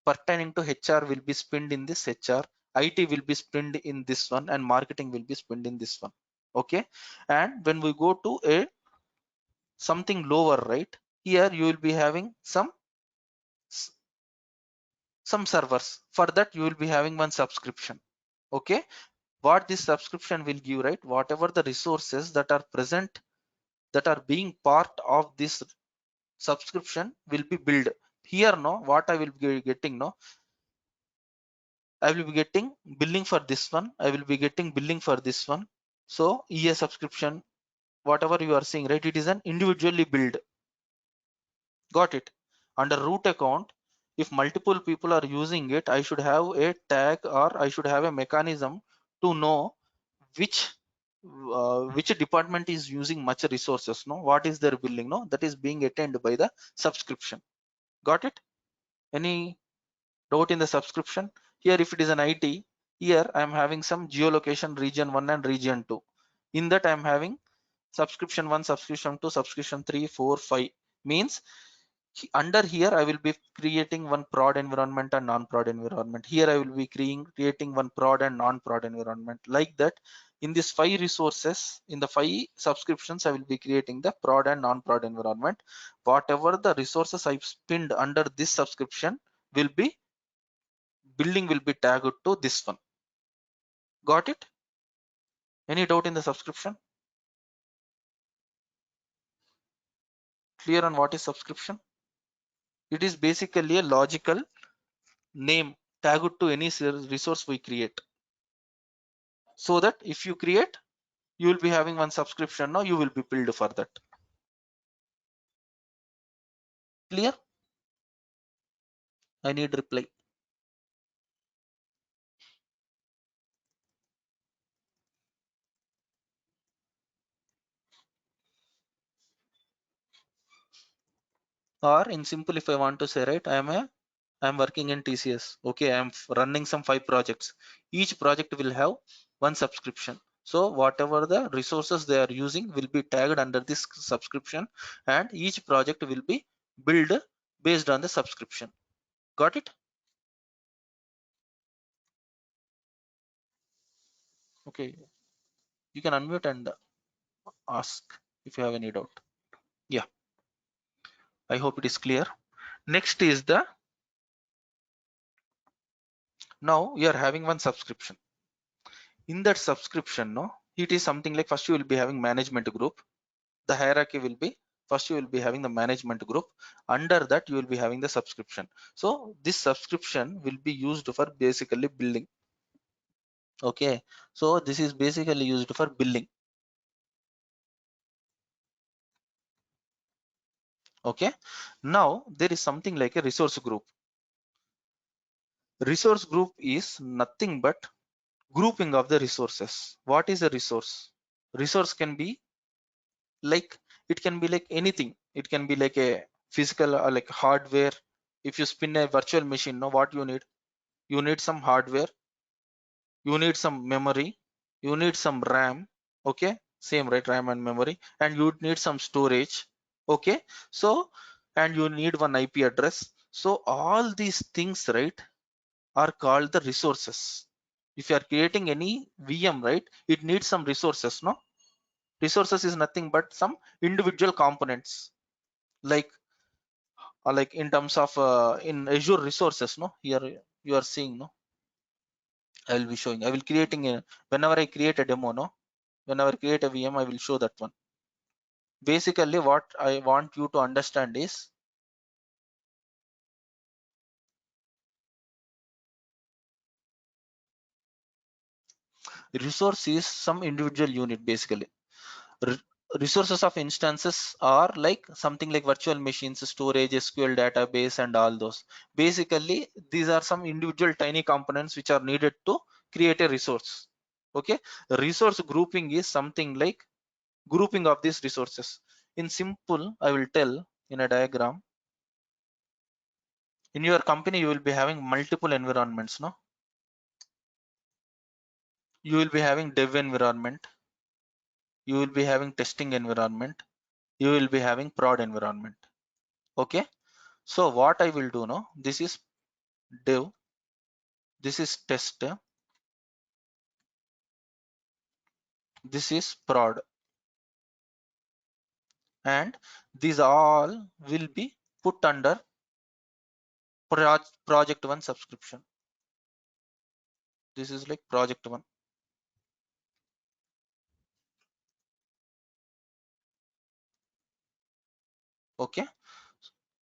pertaining to HR will be spent in this HR, IT will be spent in this one, and marketing will be spent in this one. Okay, and when we go to a something lower, right, here you will be having some servers. For that you will be having one subscription. Okay, what this subscription will give, right, whatever the resources that are present, that are being part of this subscription will be billed. Here, no, what I will be getting, no, I will be getting billing for this one, I will be getting billing for this one. So EA subscription, whatever you are seeing, right, it is an individually billed. Got it? Under root account, if multiple people are using it, I should have a tag, or I should have a mechanism to know which which department is using much resources, no, what is their billing, no, that is being attained by the subscription. Got it? Any doubt in the subscription? Here if it is an IT, here I am having some geolocation region 1 and region 2. In that I am having subscription 1, subscription 2, subscription 3, 4, 5. Means under here I will be creating one prod environment and non-prod environment. Here I will be creating one prod and non-prod environment. Like that, in this 5 resources, in the 5 subscriptions, I will be creating the prod and non-prod environment. Whatever the resources I've pinned under this subscription will be, billing will be tagged to this one. Got it? Any doubt in the subscription? Clear on what is subscription? It is basically a logical name tagged to any resource we create, so that if you create, you will be having one subscription, now you will be billed for that. Clear? I need reply. Or in simple, if I want to say, right, I'm working in TCS. Okay, I'm running some 5 projects. Each project will have one subscription. So whatever the resources they are using will be tagged under this subscription, and each project will be billed based on the subscription. Got it? Okay, you can unmute and ask if you have any doubt. Yeah, I hope it is clear. Next is the, now you are having one subscription. In that subscription, no, it is something like, first you will be having management group. The hierarchy will be, first you will be having the management group. Under that you will be having the subscription. So this subscription will be used for basically billing. Okay, so this is basically used for billing. Okay, now there is something like a resource group. Resource group is nothing but grouping of the resources. What is a resource? Resource can be like, it can be like anything. It can be like a physical or like hardware. If you spin a virtual machine, know what you need? You need some hardware, you need some memory, you need some RAM. Okay, same, right? RAM and memory. And you need some storage. Okay, so, and you need one IP address. So all these things, right, are called the resources. If you are creating any VM, right, it needs some resources, no? Resources is nothing but some individual components, like like in terms of in Azure resources, no, here you are seeing, no, I will be showing, I will creating a, whenever I create a demo, no, whenever I create a VM, I will show that one. Basically what I want you to understand is, resource is some individual unit. Basically, Re- resources of instances are like something like virtual machines, storage, SQL database, and all those. Basically these are some individual tiny components which are needed to create a resource. Okay, resource grouping is something like grouping of these resources. In simple, I will tell in a diagram. In your company you will be having multiple environments, no? You will be having dev environment, you will be having testing environment, you will be having prod environment. Okay, so what I will do now, this is dev, this is test, this is prod, and these all will be put under project one subscription. This is like project one. Okay,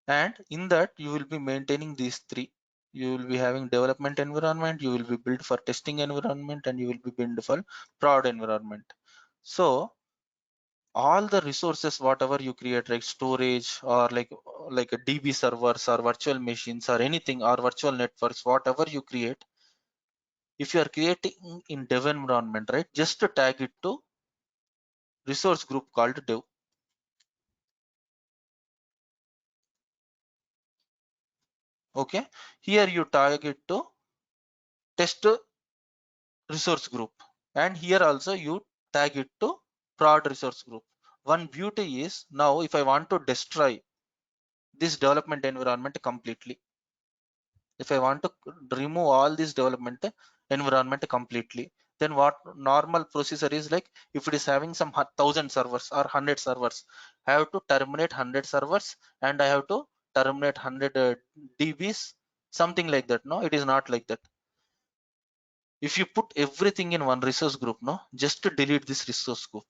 and in that you will be maintaining these 3. You will be having development environment, you will be built for testing environment, and you will be built for prod environment. So all the resources whatever you create, like storage or like a DB servers or virtual machines or anything or virtual networks, whatever you create, if you are creating in dev environment, right, just to tag it to resource group called dev. Okay, here you tag it to test resource group, and here also you tag it to prod resource group. One beauty is, now if I want to destroy this development environment completely, if I want to remove all this development environment completely, then what normal procedure is, like if it is having some 1,000 servers or 100 servers, I have to terminate 100 servers and I have to terminate 100 DBs, something like that. No, it is not like that. If you put everything in one resource group, no, just to delete this resource group.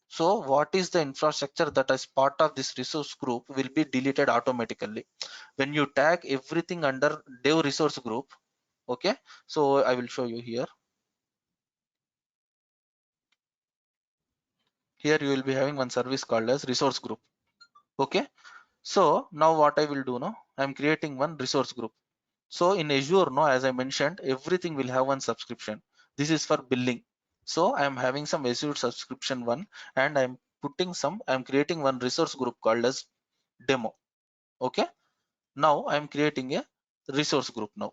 So what is the infrastructure that is part of this resource group will be deleted automatically when you tag everything under dev resource group. Okay, so I will show you here. Here you will be having one service called as resource group. Okay, so now what I will do now, I'm creating one resource group. So in Azure, no, as I mentioned, everything will have one subscription. This is for billing. So I'm having some Azure subscription one, and I'm creating one resource group called as demo. Okay, now I'm creating a resource group now.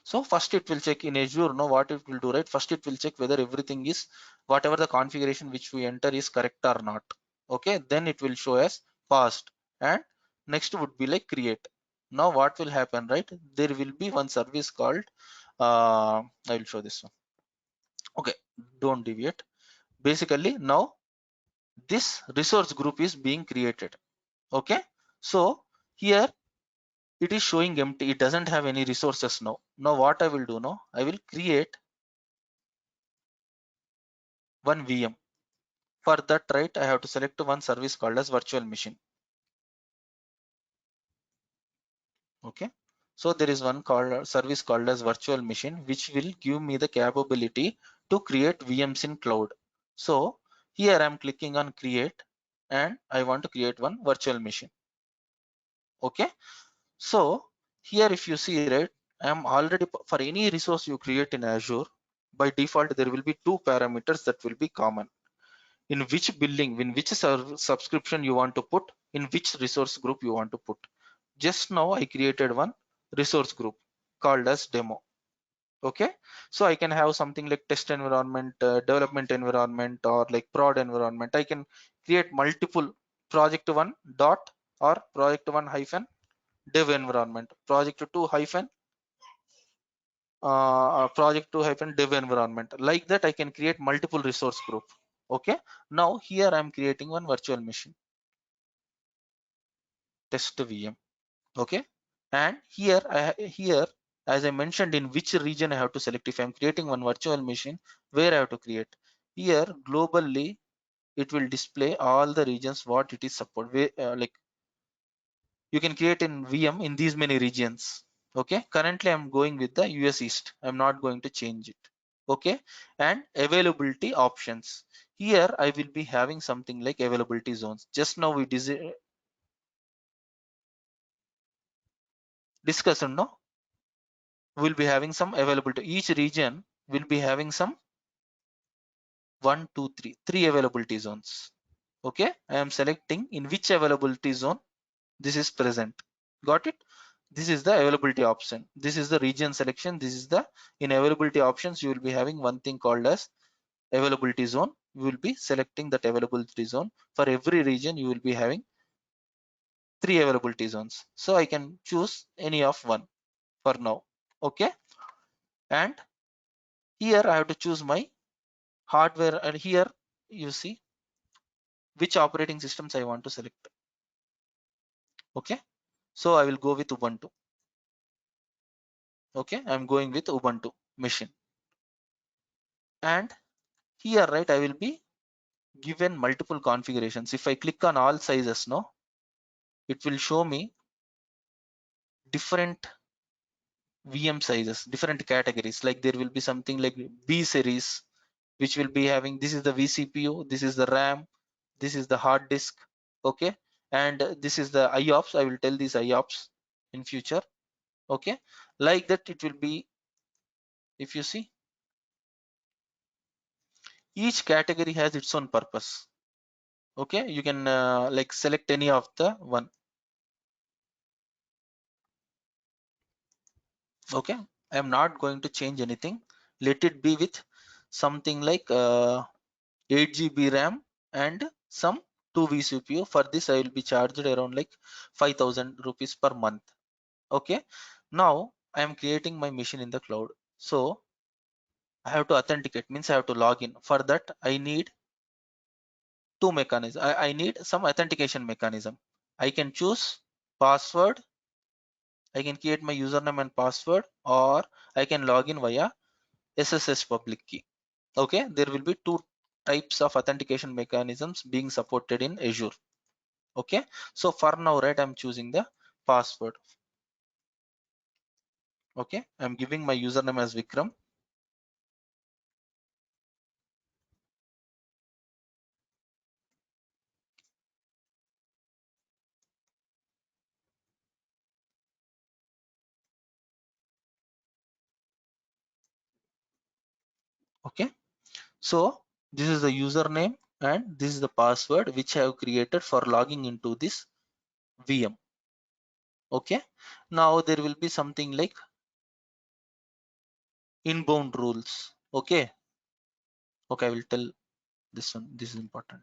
So first it will check in Azure, no, what it will do, right? First it will check whether everything is, whatever the configuration which we enter is correct or not. Okay, then it will show as passed, and next would be like create. Now what will happen, right? There will be one service called, I will show this one. Okay, don't deviate. Basically now this resource group is being created. Okay, so here it is showing empty, it doesn't have any resources now. Now what I will do now, I will create one VM. For that, right, I have to select one service called as virtual machine. Okay, so there is one service called as virtual machine which will give me the capability to create VMs in cloud. So here I'm clicking on create, and I want to create one virtual machine. Okay, so here if you see, right, I'm already, for any resource you create in Azure, by default there will be two parameters that will be common: in which billing, in which subscription you want to put, in which resource group you want to put. Just now I created one resource group called as demo. Okay, so I can have something like test environment, development environment, or like prod environment. I can create multiple project one dot or project one hyphen dev environment, project two hyphen project two hyphen dev environment. Like that I can create multiple resource group. Okay, now here I'm creating one virtual machine, test VM. Okay, and here as I mentioned, in which region I have to select. If I'm creating one virtual machine, where I have to create, here globally it will display all the regions what it is support, like you can create in VM in these many regions. Okay, currently I'm going with the US East, I'm not going to change it. Okay, and availability options, here I will be having something like availability zones. Just now we discussed, no, we'll be having some availability. Each region will be having some one, two, three availability zones. Okay, I am selecting in which availability zone this is present. Got it? This is the availability option. This is the region selection. This is the, in availability options you will be having one thing called as availability zone. You will be selecting that availability zone. For every region you will be having three availability zones. So I can choose any of one for now. Okay, and here I have to choose my hardware, and here you see which operating systems I want to select. Okay, so I will go with Ubuntu. Okay, I'm going with Ubuntu machine, and here, right, I will be given multiple configurations. If I click on all sizes, no, it will show me different VM sizes, different categories. Like there will be something like B series, which will be having, this is the vCPU, this is the RAM, this is the hard disk. Okay, and this is the IOPS. I will tell these IOPS in future. Okay, like that it will be. If you see, each category has its own purpose. Okay, you can like select any of the one. Okay, I am not going to change anything. Let it be with something like 8 GB RAM and some 2 vCPU. For this I will be charged around like 5,000 rupees per month. Okay, now I am creating my machine in the cloud, so I have to authenticate, means I have to log in. For that I need two mechanisms. I need some authentication mechanism. I can choose password, I can create my username and password, or I can log in via SSH public key. Okay, there will be two types of authentication mechanisms being supported in Azure. Okay, so for now, right, I'm choosing the password. Okay, I'm giving my username as Vikram. Okay, so this is the username and this is the password which I have created for logging into this VM. Okay, now there will be something like inbound rules. Okay, okay, I will tell this one. This is important.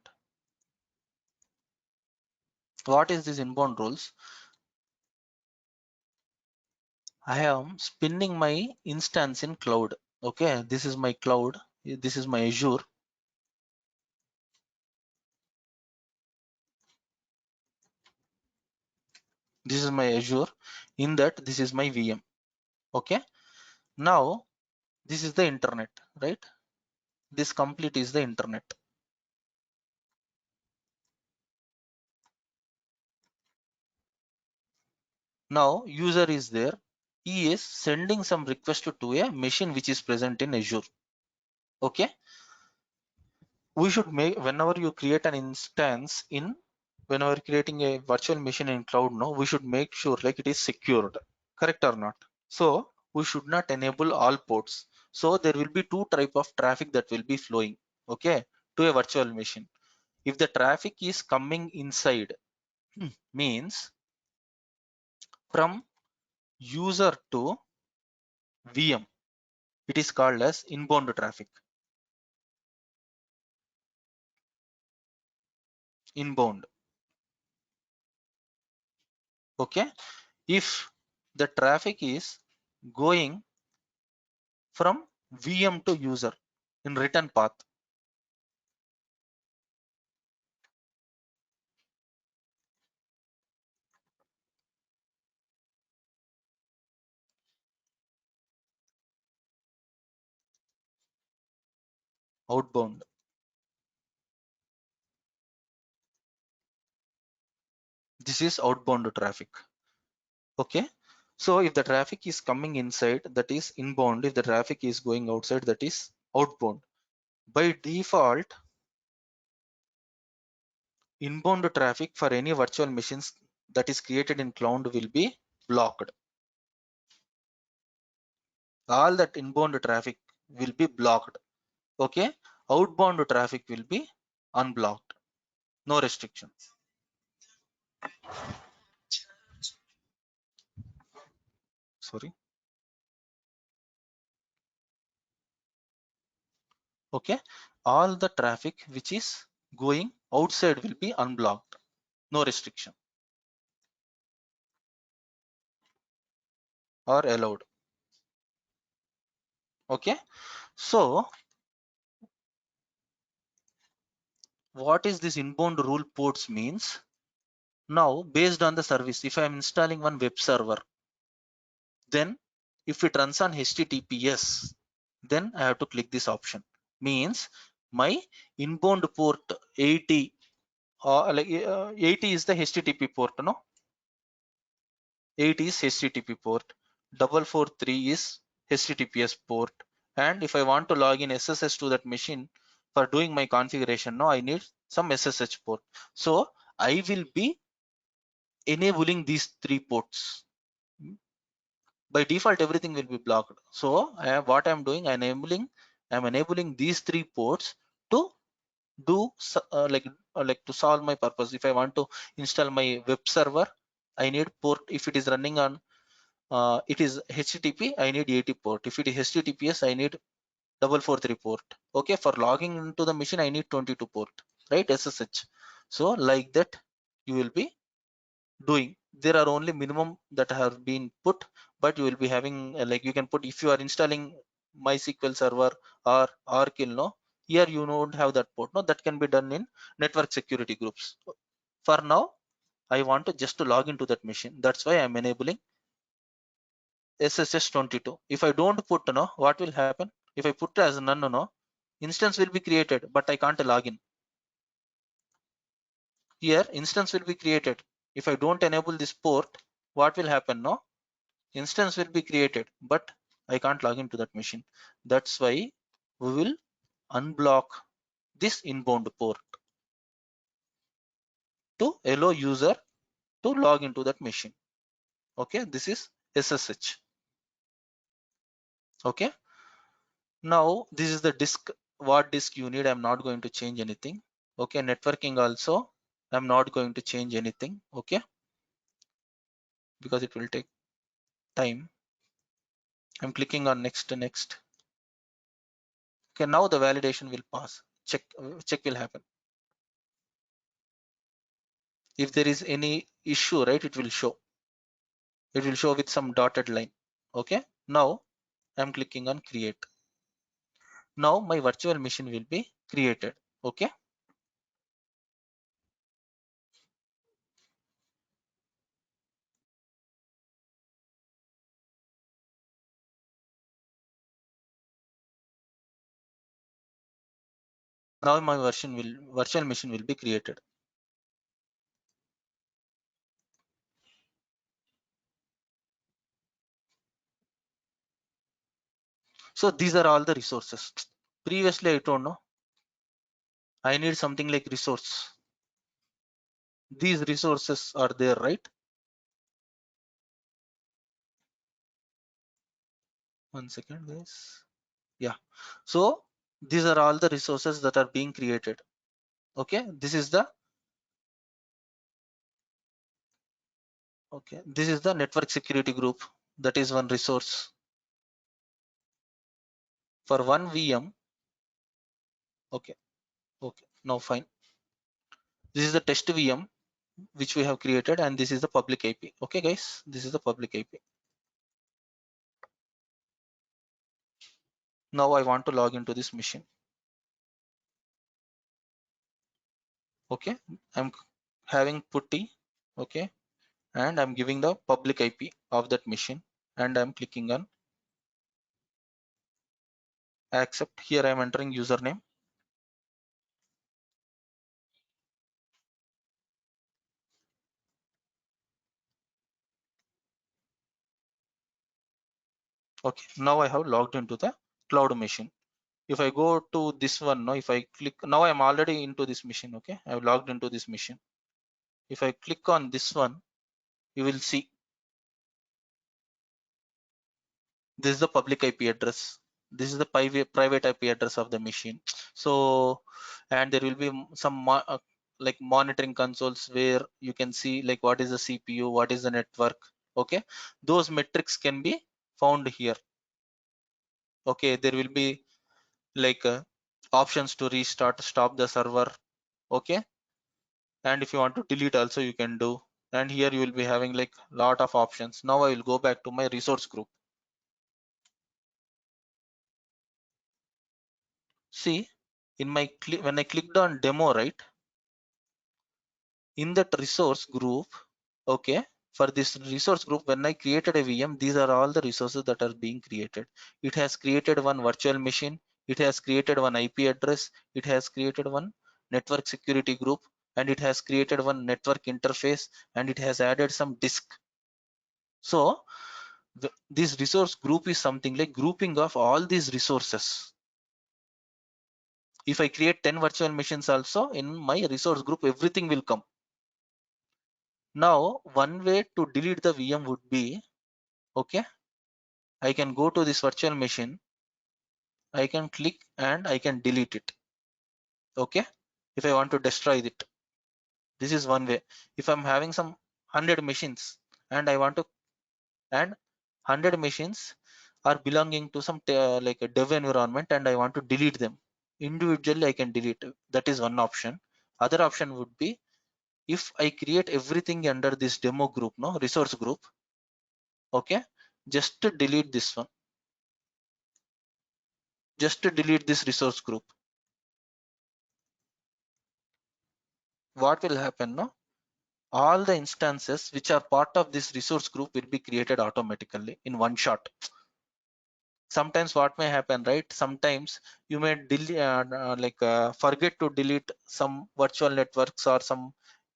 What is this inbound rules? I am spinning my instance in cloud. Okay, this is my cloud. This is my Azure. This is my Azure. In that, this is my VM. Okay, now this is the internet, right? This complete is the internet. Now user is there. He is sending some request to a machine which is present in Azure. Okay, we should make, whenever you create an instance in, whenever creating a virtual machine in cloud, no, we should make sure like it is secured, correct or not? So we should not enable all ports. So there will be two type of traffic that will be flowing, okay, to a virtual machine. If the traffic is coming inside, means from user to VM, it is called as inbound traffic. Inbound. Okay, if the traffic is going from VM to user in return path, outbound. This is outbound traffic. Okay, so if the traffic is coming inside, that is inbound. If the traffic is going outside, that is outbound. By default, inbound traffic for any virtual machines that is created in cloud will be blocked. All that inbound traffic will be blocked. Okay, outbound traffic will be unblocked. No restrictions. Sorry. Okay, all the traffic which is going outside will be unblocked. No restriction or allowed. Okay, so what is this inbound rule ports means? Now based on the service, if I am installing one web server, then if it runs on HTTPS, then I have to click this option. Means my inbound port 80 or like 80 is the HTTP port, no? 8 is HTTP port, 443 is HTTPS port, And if I want to log in SSH to that machine for doing my configuration, now I need some SSH port. So I will be enabling these three ports. By default, everything will be blocked. So what I'm doing, I'm enabling these three ports to do like to solve my purpose. If I want to install my web server, I need port. If it is running on it is HTTP, I need 80 port. If it is HTTPS, I need 443 port. Okay, for logging into the machine, I need 22 port, right? SSH. So like that, you will be doing. There are only minimum that have been put, but you will be having like you can put if you are installing MySQL server or Oracle. No, here you don't have that port. No, that can be done in network security groups. For now, I want to just to log into that machine. That's why I'm enabling SSH22. If I don't put no, what will happen? If I put as none, no, instance will be created, but I can't log in. Here, instance will be created. If I don't enable this port, what will happen? No, instance will be created, but I can't log into that machine. That's why we will unblock this inbound port to allow user to log into that machine. Okay, this is SSH. Okay, now this is the disk. What disk you need? I'm not going to change anything. Okay, networking also I'm not going to change anything. Okay, because it will take time. I'm clicking on next. Okay, now the validation will pass. Check will happen. If there is any issue, right, it will show. It will show with some dotted line. Okay, now I'm clicking on create. Now my virtual machine will be created. Okay, now my virtual machine will be created. So these are all the resources. Previously I don't know, I need something like resource. These resources are there, right? One second, guys. Yeah, so these are all the resources that are being created. Okay, this is the network security group. That is one resource for one VM. Okay, now fine. This is the test VM which we have created, and this is the public IP. Okay, guys, this is the public IP. Now I want to log into this machine. Okay, I'm having putty. Okay, and I'm giving the public IP of that machine, and I'm clicking on accept. Here I'm entering username. Okay, now I have logged into the cloud machine. If I go to this one, now if I click, now I'm already into this machine. Okay, I've logged into this machine. If I click on this one, you will see this is the public IP address. This is the private IP address of the machine. So, and there will be some like monitoring consoles where you can see like what is the CPU, what is the network. Okay, those metrics can be found here. Okay, there will be like options to restart, stop the server. Okay, and if you want to delete also you can do. And here you will be having like lot of options. Now I will go back to my resource group. See, in my when I clicked on demo, right, in that resource group, okay, for this resource group, when I created a VM, these are all the resources that are being created. It has created one virtual machine, it has created one IP address, it has created one network security group, and it has created one network interface, and it has added some disk. So
This resource group is something like grouping of all these resources. If I create 10 virtual machines also, in my resource group everything will come. Now one way to delete the VM would be, okay, I can go to this virtual machine, I can click and I can delete it. Okay, if I want to destroy it, this is one way. If I'm having some 100 machines and I want to, and 100 machines are belonging to some like a dev environment, and I want to delete them individually, I can delete. That is one option. Other option would be, if I create everything under this demo group, no resource group, okay, just to delete this one, just to delete this resource group, what will happen, no, all the instances which are part of this resource group will be created automatically in one shot. Sometimes what may happen, right, sometimes you may delete forget to delete some virtual networks or some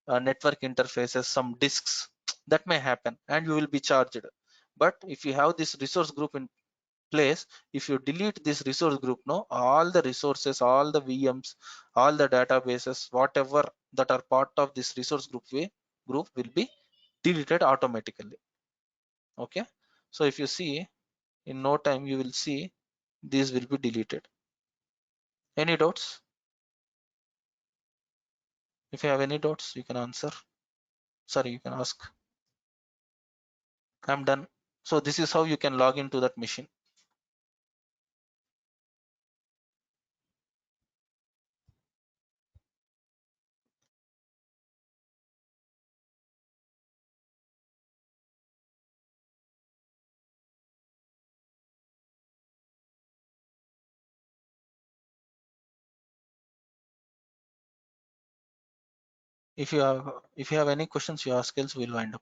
network interfaces, some disks, that may happen and you will be charged. But if you have this resource group in place, if you delete this resource group, no, all the resources, all the VMs, all the databases, whatever that are part of this resource group will be deleted automatically. Okay, so if you see, in no time you will see these will be deleted. Any doubts? If you have any doubts, you can answer. Sorry, you can ask. I'm done. So this is how you can log into that machine. If you have any questions, you ask, else we'll wind up.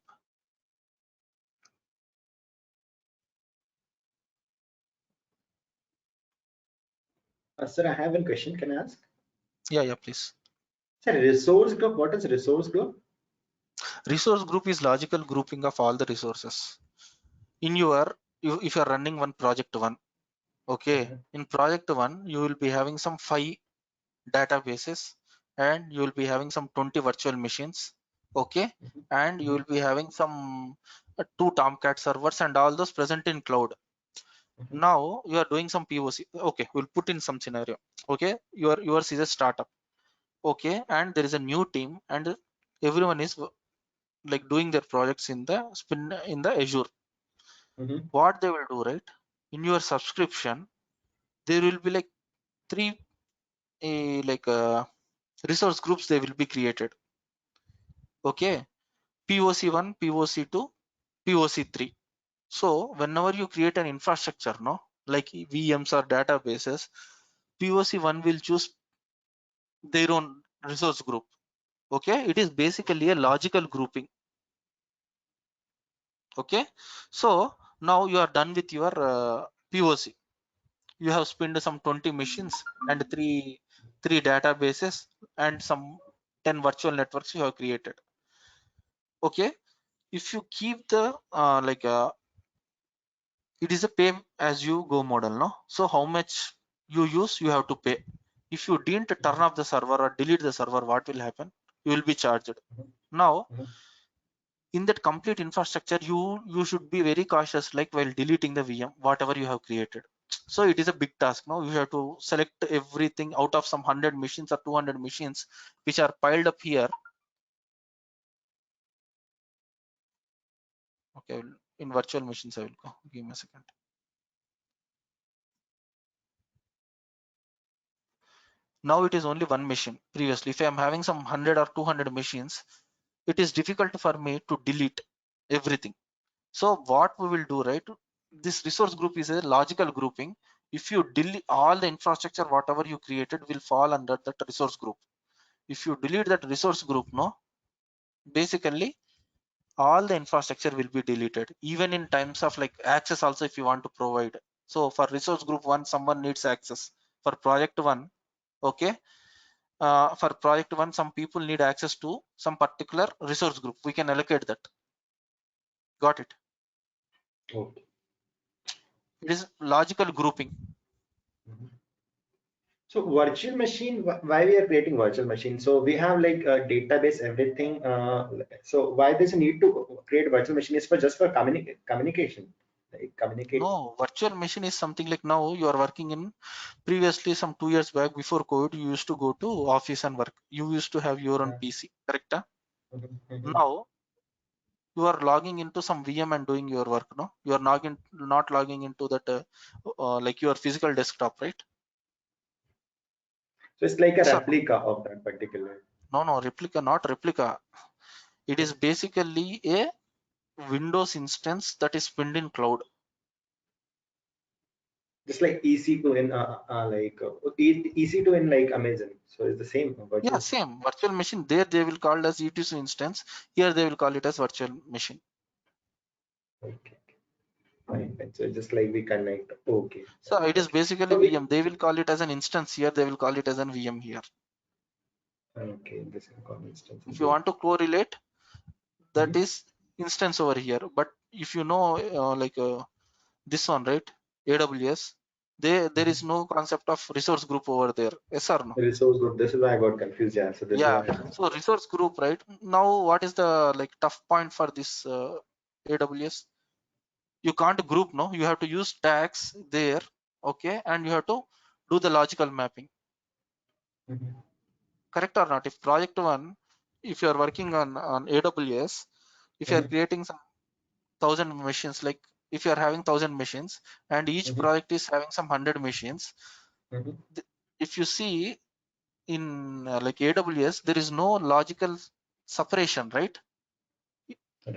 Sir, I have one question. Can I ask?
Yeah, please.
Sir, resource group. What is resource group?
Resource group is logical grouping of all the resources. In your, if you are running one project one, okay,
Mhm.
in project one, you will be having some 5 databases and you will be having some 20 virtual machines, okay,
Mhm.
and you
Mhm.
will be having some 2 Tomcat servers and all those present in cloud.
Mhm.
Now you are doing some POC, okay, we'll put in some scenario, okay, yours is a startup, okay, and there is a new team and everyone is like doing their projects in the Azure.
Mhm.
What they will do, right, in your subscription there will be like 3 like resource groups they will be created, okay, POC1, POC2, POC3. So whenever you create an infrastructure, no, like VMs or databases, POC1 will choose their own resource group, okay, it is basically a logical grouping. Okay, so now you are done with your POC. You have spent some 20 machines and three databases and some 10 virtual networks you have created. Okay, if you keep the it is a pay as you go model, no, so how much you use you have to pay. If you didn't turn off the server or delete the server, what will happen, you will be charged.
Mhm.
Now
Mhm.
in that complete infrastructure, you should be very cautious, like while deleting the VM whatever you have created. So it is a big task. Now you have to select everything out of some 100 machines or 200 machines which are piled up here. Okay, in virtual machines I will go, give me a second. Now it is only one machine. Previously if I am having some 100 or 200 machines, it is difficult for me to delete everything. So what we will do, right, this resource group is a logical grouping. If you delete all the infrastructure, whatever you created will fall under that resource group. If you delete that resource group, no, basically all the infrastructure will be deleted, even in times of like access also if you want to provide. So for resource group one, someone needs access. For project one, okay, for project one, some people need access to some particular resource group, we can allocate that. Got it?
Okay.
It is logical grouping.
So virtual machine, why we are creating virtual machine? So we have like a database, everything. So why there's a need to create virtual machine is for just for communication, like communicate.
No, virtual machine is something like now you are working in, previously some 2 years back before COVID, you used to go to office and work. You used to have your own PC, correct? Now you are logging into some VM and doing your work. No, you are not logging into that like your physical desktop, right?
So it's like a
Yes or no?
replica of that particular.
No, replica, not replica. It is basically a Windows instance that is pinned in cloud.
Just like EC2 in EC2 in like Amazon. So it's the same
Yeah,
virtual.
same virtual machine. There they will call it as ETC instance. Here they will call it as virtual machine.
Okay. Fine. So just like we connect. Okay.
So it is
Okay.
basically
So we,
VM. They will call it as an instance here. They will call it as an VM here.
okay. This is called instance.
If you
Good.
want to correlate, that
Mhm.
is instance over here. But if you know this one, right? AWS, there is no concept of resource group over there. Yes or no?
The resource group. This is why I got confused. Yeah. So this is
Yeah.
why.
So resource group, right? Now what is the like tough point for this AWS? You can't group, no, you have to use tags there, okay, and you have to do the logical mapping,
Mhm.
correct or not? If project one, if you are working on AWS, if you are
Mhm.
creating some 1,000 machines, like if you are having 1,000 machines and each
Mhm.
project is having some 100 machines,
Mhm.
if you see in like AWS, there is no logical separation, right?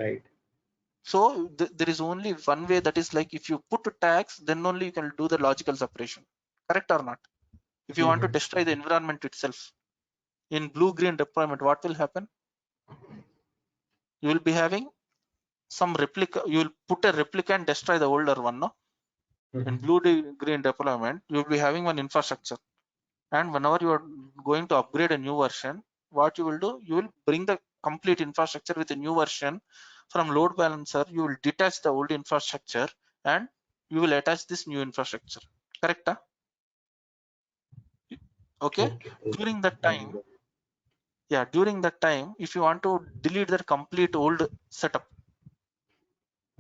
Right.
So there is only one way, that is like if you put tags, then only you can do the logical separation, correct or not? If you want to
Mhm.
destroy the environment itself in blue-green deployment, what will happen? You will be having some replica. You will put a replica and destroy the older one. No, in
Mhm.
blue-green deployment, you will be having one infrastructure, and whenever you are going to upgrade a new version, what you will do? You will bring the complete infrastructure with a new version from load balancer. You will detach the old infrastructure and you will attach this new infrastructure. Correct? Huh? Okay.
Okay. Okay.
During that
I'm
time,
good.
yeah, during that time, if you want to delete the complete old setup,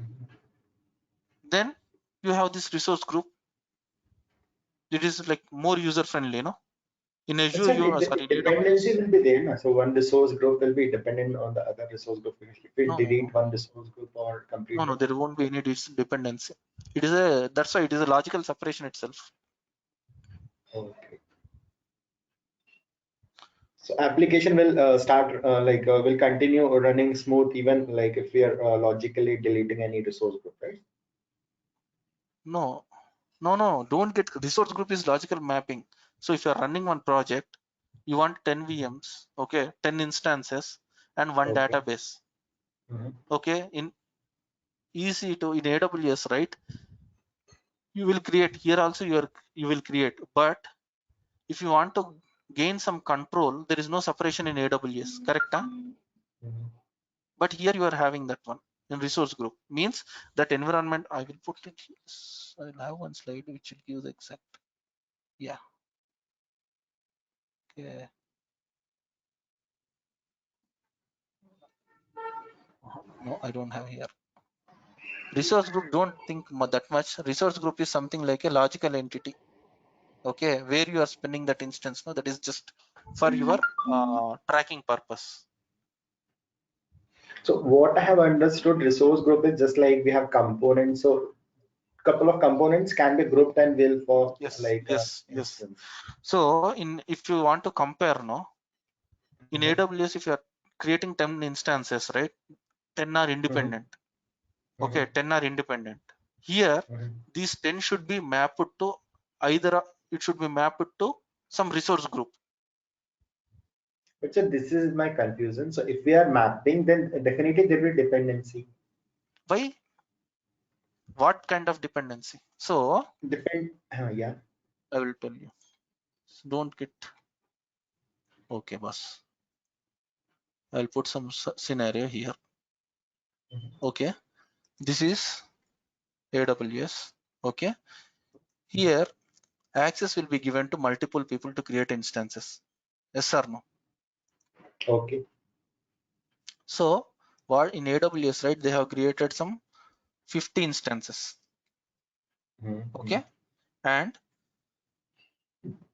Mhm.
then you have this resource group. It is like more user friendly, no? In
But
Azure,
sir,
you sorry, in
dependency
AWS.
will be there. Na? So one resource group will be dependent on the other resource group. If we
No,
delete one resource group or
no, no,
completely.
there won't be any dependency. It is a, that's why it is a logical separation itself.
Okay. So application will start will continue running smooth even like if we are logically deleting any resource group, right?
No, don't get resource group is logical mapping. So if you're running one project, you want 10 VMs, okay, 10 instances and one
Okay.
database,
Mhm.
okay, in EC2 in AWS, right? You will create here also you will create, but if you want to gain some control, there is no separation in AWS, correct? Huh?
Mhm.
But here you are having that one in resource group, means that environment. I will put it here. I'll have one slide which will give the exact. Yeah. Okay. No, I don't have here. Resource group, don't think that much. Resource group is something like a logical entity, okay, where you are spinning that instance. No, that is just for your tracking purpose.
So what I have understood, resource group is just like we have components. So couple of components can be grouped and will for
Yes,
like
yes.
instance.
So in if you want to compare, no, in
Mhm.
AWS, if you are creating 10 instances, right, 10 are
Mhm.
independent. Okay,
Mhm.
10 are independent. Here,
Mhm.
these 10 should be mapped to either, it should be mapped to some resource group.
But so this is my confusion. So if we are mapping, then definitely there will be dependency.
Why? What kind of dependency? So
Depend. Yeah.
I will tell you. Don't get okay, boss. I'll put some scenario here.
Mhm.
Okay, this is AWS. Okay, here access will be given to multiple people to create instances. Yes or no?
Okay.
So what in AWS, right, they have created some 50 instances. Okay, and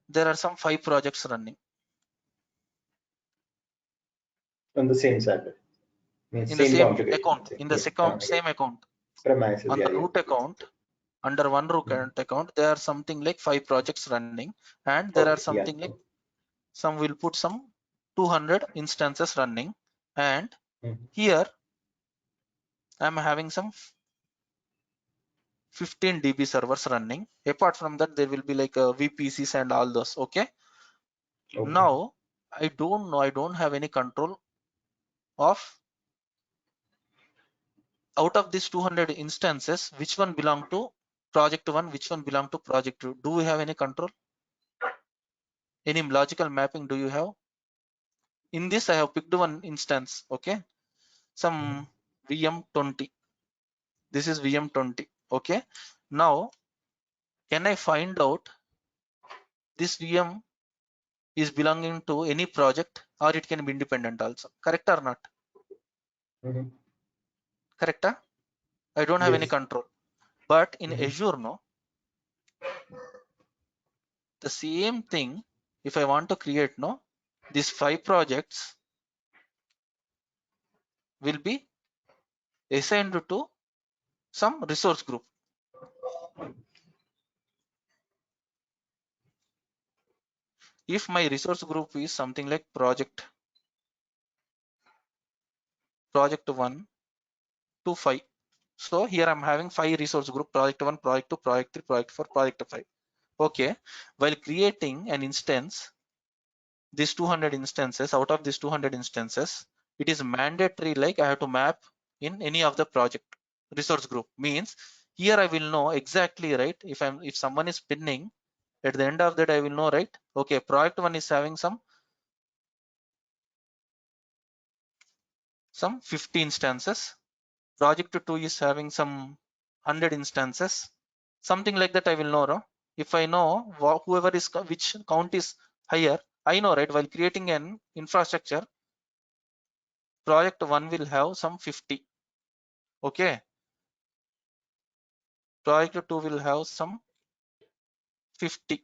there are some 5 projects running
On the same server, means
in the
same
same
configuration.
account,
Let's say.
in
Yeah,
this account,
I get
same
it.
account.
Premises.
On
Yeah,
the
yeah.
root account, under one root account, there are something like 5 projects running, and there are
Okay. Yeah.
something like some will put some 200 instances running, and here I'm having some 15 DB servers running. Apart from that, there will be like VPCs and all those. Okay.
Okay.
Now I don't know. I don't have any control of out of these 200 instances, which one belong to project one, which one belong to project two. Do we have any control? Any logical mapping do you have? In this, I have picked one instance. Okay. Some VM20. This is VM20. Okay. Now, can I find out this VM is belonging to any project, or it can be independent also? Correct or not? Correct? Huh? I don't have any
Yes.
control. But in Azure, no, the same thing. If I want to create, no, these 5 projects will be assigned to some resource group. If my resource group is something like project 1 to 5, so here I'm having 5 resource group: project 1, project 2, project 3, project 4, project 5. Okay, while creating an instance, these 200 instances, out of these 200 instances, it is mandatory, like I have to map in any of the project resource group. Means here I will know exactly, right, if someone is pinning, at the end of that I will know, right, okay, project 1 is having some 50 instances, project 2 is having some 100 instances, something like that I will know, no? If I know whoever is which count is higher, I know, right, while creating an infrastructure, project 1 will have some 50. Okay, project 2 will have some 50.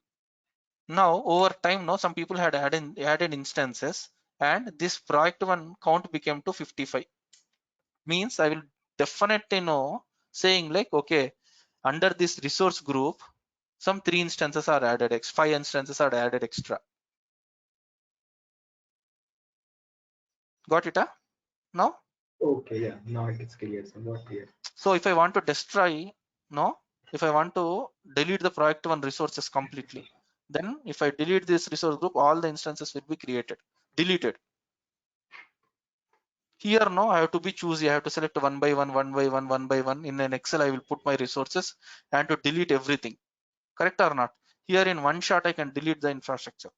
Now over time, no, some people had added instances, and this project 1 count became to 55. Means I will definitely know, saying like, okay, under this resource group, some 3 instances are added, 5 instances are added extra. Got it? Huh? Now,
Okay. Yeah. Now it is clear. Somewhat clear.
so if I want to destroy, no, if I want to delete the project 1 resources completely, then if I delete this resource group, all the instances will be deleted. Here, no, I have to be choosy. I have to select one by one, one by one, one by one. In an Excel, I will put my resources and to delete everything. Correct or not? Here in one shot, I can delete the infrastructure.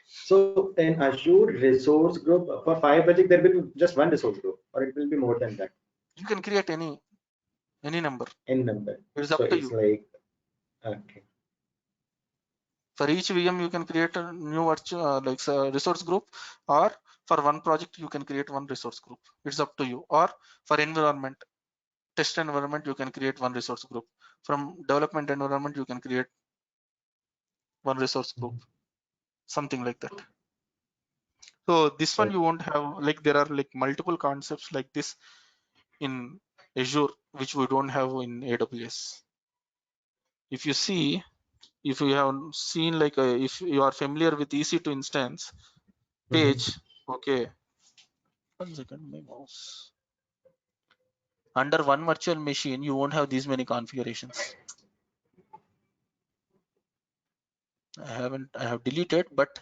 So in Azure resource group for 5 project, there will be just one resource group, or it will be more than that
You can create any number.
in number.
It's
So
up to
it's
you.
like, okay.
For each VM, you can create a new virtual resource group, or for one project, you can create one resource group. It's up to you. Or for environment, test environment, you can create one resource group. From development environment, you can create one resource group, something like that. So this one you won't have, like there are like multiple concepts like this in Azure, which we don't have in AWS. If you see, if you have seen like if you are familiar with EC2 instance page, okay, 1 second, my mouse. Under one virtual machine, you won't have these many configurations. I have deleted, but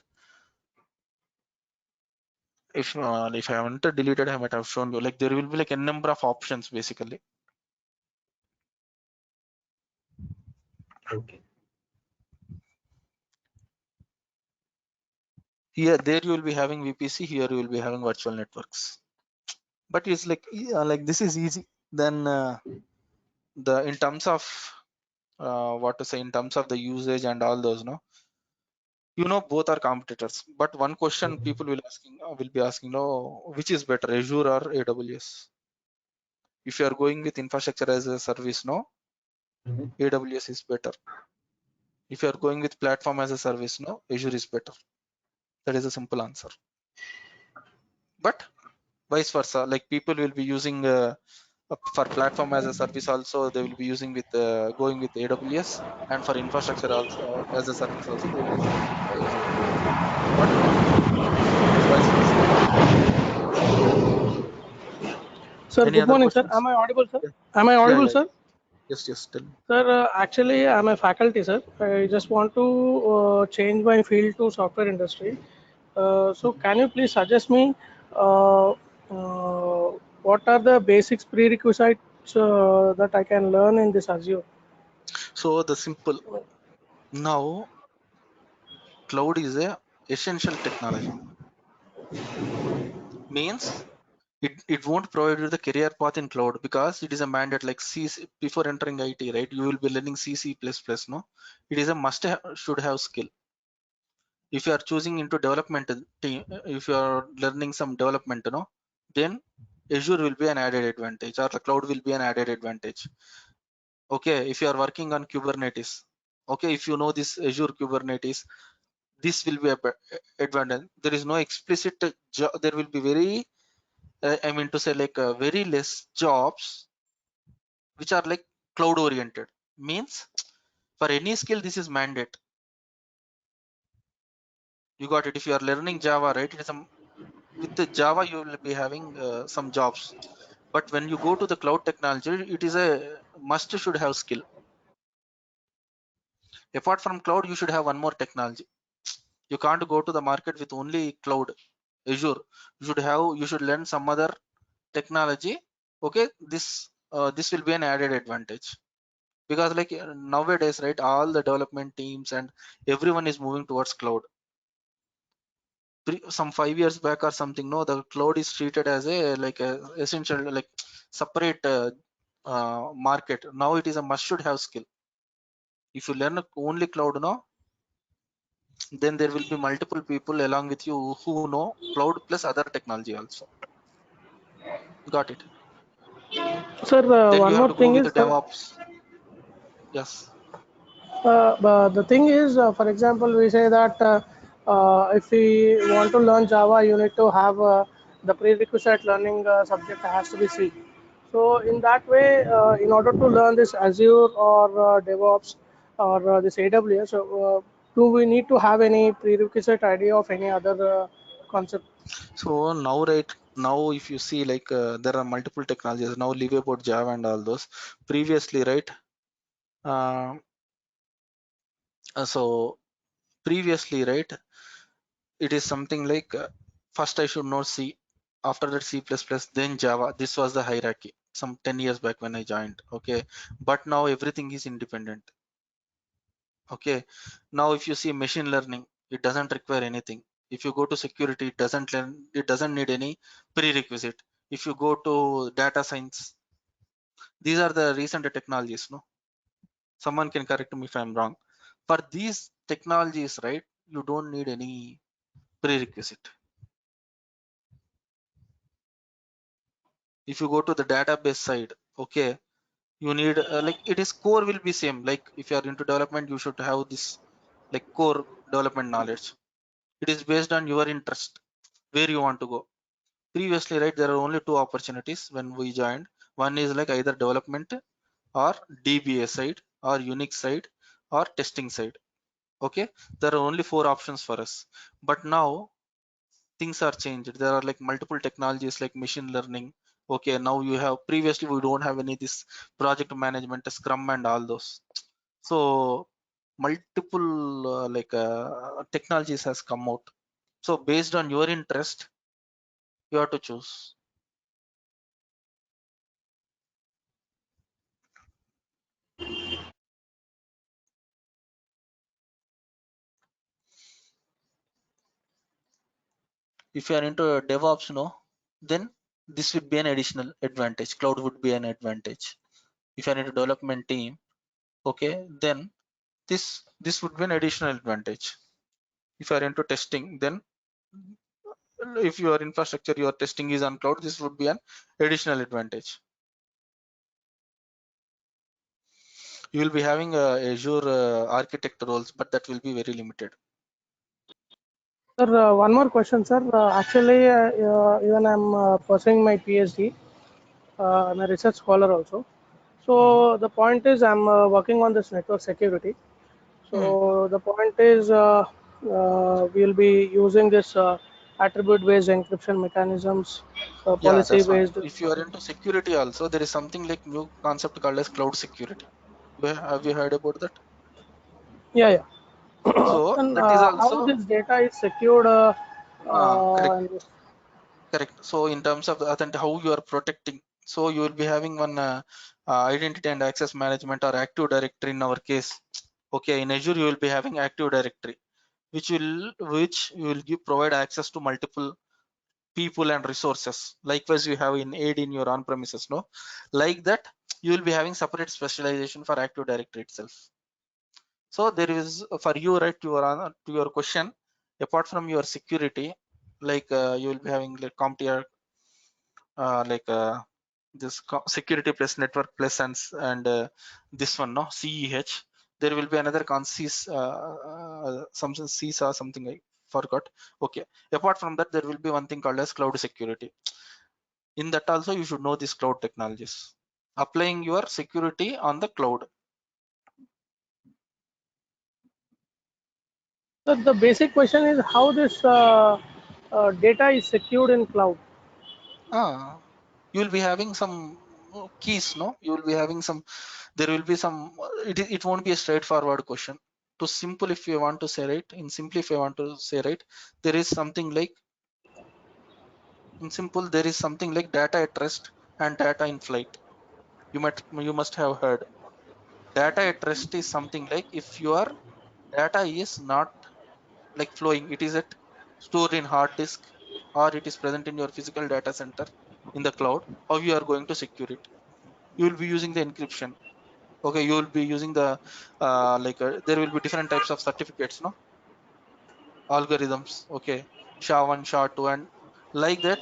if I haven't deleted, I might have shown you, like there will be like a number of options basically.
Okay.
Here, there you will be having VPC. Here you will be having virtual networks. But it's like this is easy. Then in terms of what to say, in terms of the usage and all those, no, both are competitors, but one question people will be asking, no, which is better, Azure or AWS? If you are going with infrastructure as a service, no,
Mhm.
AWS is better. If you are going with platform as a service, no, Azure is better. That is a simple answer. But vice versa, like people will be using for platform as a service also, they will be using with going with AWS, and for infrastructure also as a service also, they will be going with Azure. But it is vice versa.
Sir,
Any
good
other
morning, sir.
questions?
Am I audible, sir?
Yeah,
Am I
yeah,
audible,
yeah,
sir?
yeah. Yes, tell me.
Sir, actually, I'm a faculty, sir. I just want to change my field to software industry. So, can you please suggest me uh, uh, what are the basics prerequisites that I can learn in this Azure?
So the simple, now cloud is a essential technology, means it won't provide you the career path in cloud, because it is a mandate, like before entering IT, right, you will be learning C++, no, it is a should have skill. If you are choosing into development team, if you are learning some development, no, then Azure will be an added advantage, or the cloud will be an added advantage. Okay, if you are working on Kubernetes, okay, if you know this Azure Kubernetes, this will be a advantage. There is no explicit job, there will be very I mean to say, like very less jobs which are like cloud oriented, means for any skill this is mandate. You got it. If you are learning Java, right, it is with the Java you will be having some jobs, but when you go to the cloud technology, it is a must should have skill. Apart from cloud, you should have one more technology. You can't go to the market with only cloud Azure. You should learn some other technology. Okay, this will be an added advantage, because like nowadays, right, all the development teams and everyone is moving towards cloud. Some 5 years back or something, no, the cloud is treated as a like a essential, like separate market. Now it is a must should have skill. If you learn only cloud, no, then there will be multiple people along with you who know cloud plus other technology also. Got it.
Sir,
Then you
one
have
more
to go
thing
with
is,
the
sir,
DevOps. Yes.
but the thing is, for example, we say that if we want to learn Java, you need to have the prerequisite learning subject has to be C. So in that way, in order to learn this Azure or DevOps or this AWS, do we need to have any prerequisite idea of any other concept?
So now, right now, if you see, like there are multiple technologies now. Leave about Java and all those. Previously, right? Uh, so previously, right? It is something like first I should know C, after that C++, then Java. This was the hierarchy some 10 years back when I joined. Okay, but now everything is independent. Okay, now if you see machine learning, it doesn't require anything. If you go to security, it doesn't need any prerequisite. If you go to data science, these are the recent technologies, no, someone can correct me if I'm wrong. For these technologies, right, you don't need any prerequisite. If you go to the database side, okay, you need like it is core will be same. Like if you are into development, you should have this like core development knowledge. It is based on your interest, where you want to go. Previously, right, there are only two opportunities when we joined. One is like either development or DBA side or Unix side or testing side. Okay, there are only four options for us. But now things are changed. There are like multiple technologies like machine learning. Okay, now you have, previously we don't have any this project management, Scrum and all those. So multiple technologies has come out. So based on your interest, you have to choose. If you are into DevOps, no, then this would be an additional advantage. Cloud would be an advantage. if you're in a development team, okay, then this would be an additional advantage. If you are into testing, then if your infrastructure, your testing is on cloud, this would be an additional advantage. You will be having Azure architect roles, but that will be very limited.
Sir, one more question, sir. Actually, even I'm pursuing my PhD. I'm a research scholar also. So the point is, I'm working on this network security. So the point is, we'll be using this attribute-based encryption mechanisms,
Yeah, that's fine.
policy-based.
If you are into security also, there is something like new concept called as cloud security. Have you heard about that?
Yeah, yeah.
So
And
that is
how
also
this data is secured?
correct.
And
Correct. So in terms of the how you are protecting, so you will be having one identity and access management or active directory in our case. Okay, in Azure you will be having active directory, which you will provide access to multiple people and resources. Likewise, you have in AD in your on-premises, no? Like that, you will be having separate specialization for active directory itself. So there is for you, right, to your question, apart from your security, like you will be having like CompTIA, like this security plus network plus and this one, no, CEH. There will be another some CISA or something, I forgot. Okay, apart from that, there will be one thing called as cloud security. In that also you should know these cloud technologies, applying your security on the cloud.
the basic question is how this data is secured in cloud.
You will be having some keys, no? You will be having some, there will be some, it won't be a straightforward question. To simple, if you want to say, right, in simply, if you want to say, right, there is something like, in simple, there is something like data at rest and data in flight. You must have heard. Data at rest is something like if your data is not like flowing, it is at stored in hard disk or it is present in your physical data center in the cloud, how you are going to secure it? You will be using the encryption. Okay, you will be using the there will be different types of certificates, no, algorithms. Okay, SHA-1, SHA-2, and like that,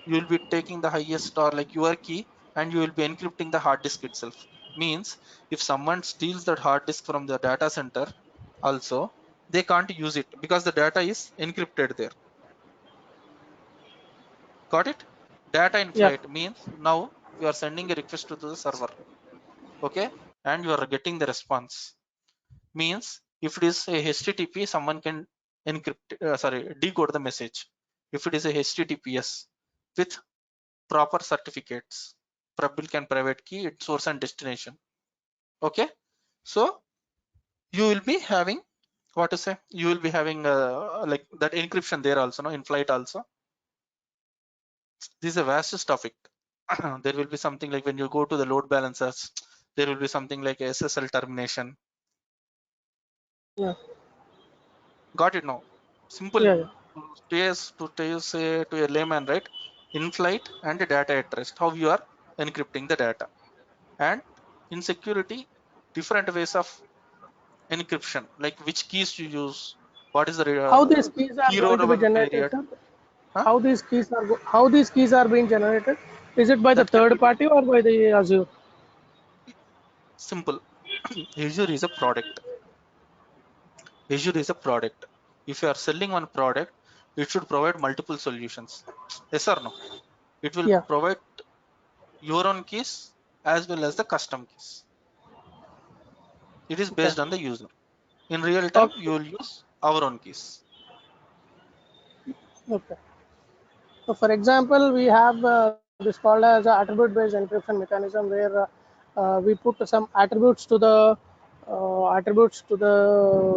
you will be taking the highest or like your key and you will be encrypting the hard disk itself. Means if someone steals that hard disk from the data center also, they can't use it because the data is encrypted there. Got it? Data in
Yeah.
flight means now you are sending a request to the server, okay, and you are getting the response. Means if it is a HTTP, someone can encrypt, decode the message. If it is a HTTPS with proper certificates, public and private key, its source and destination. Okay, so you will be having what to say. You will be having like that encryption there also, no, in flight also. This is a vast topic. There will be something like when you go to the load balancers, there will be something like SSL termination.
Yeah.
Got it now? Simple.
Yeah. Yeah.
Say to a layman, right? In flight and data at rest, how you are encrypting the data. And in security, different ways of encryption, like which keys to use, what is the
How these keys are
key row
going to be
level
generated,
period.
sir?
Huh?
How these keys are being generated? Is it by the
That can be
third party or by the Azure?
simple. Azure is a product. Azure is a product. If you are selling one product, it should provide multiple solutions. Yes or no? It will
Yeah.
provide your own keys as well as the custom keys. It is
Okay.
based on the user. In real time, you
Okay.
will use our own keys.
Okay. So, for example, we have this called as a attribute-based encryption mechanism where we put some attributes to the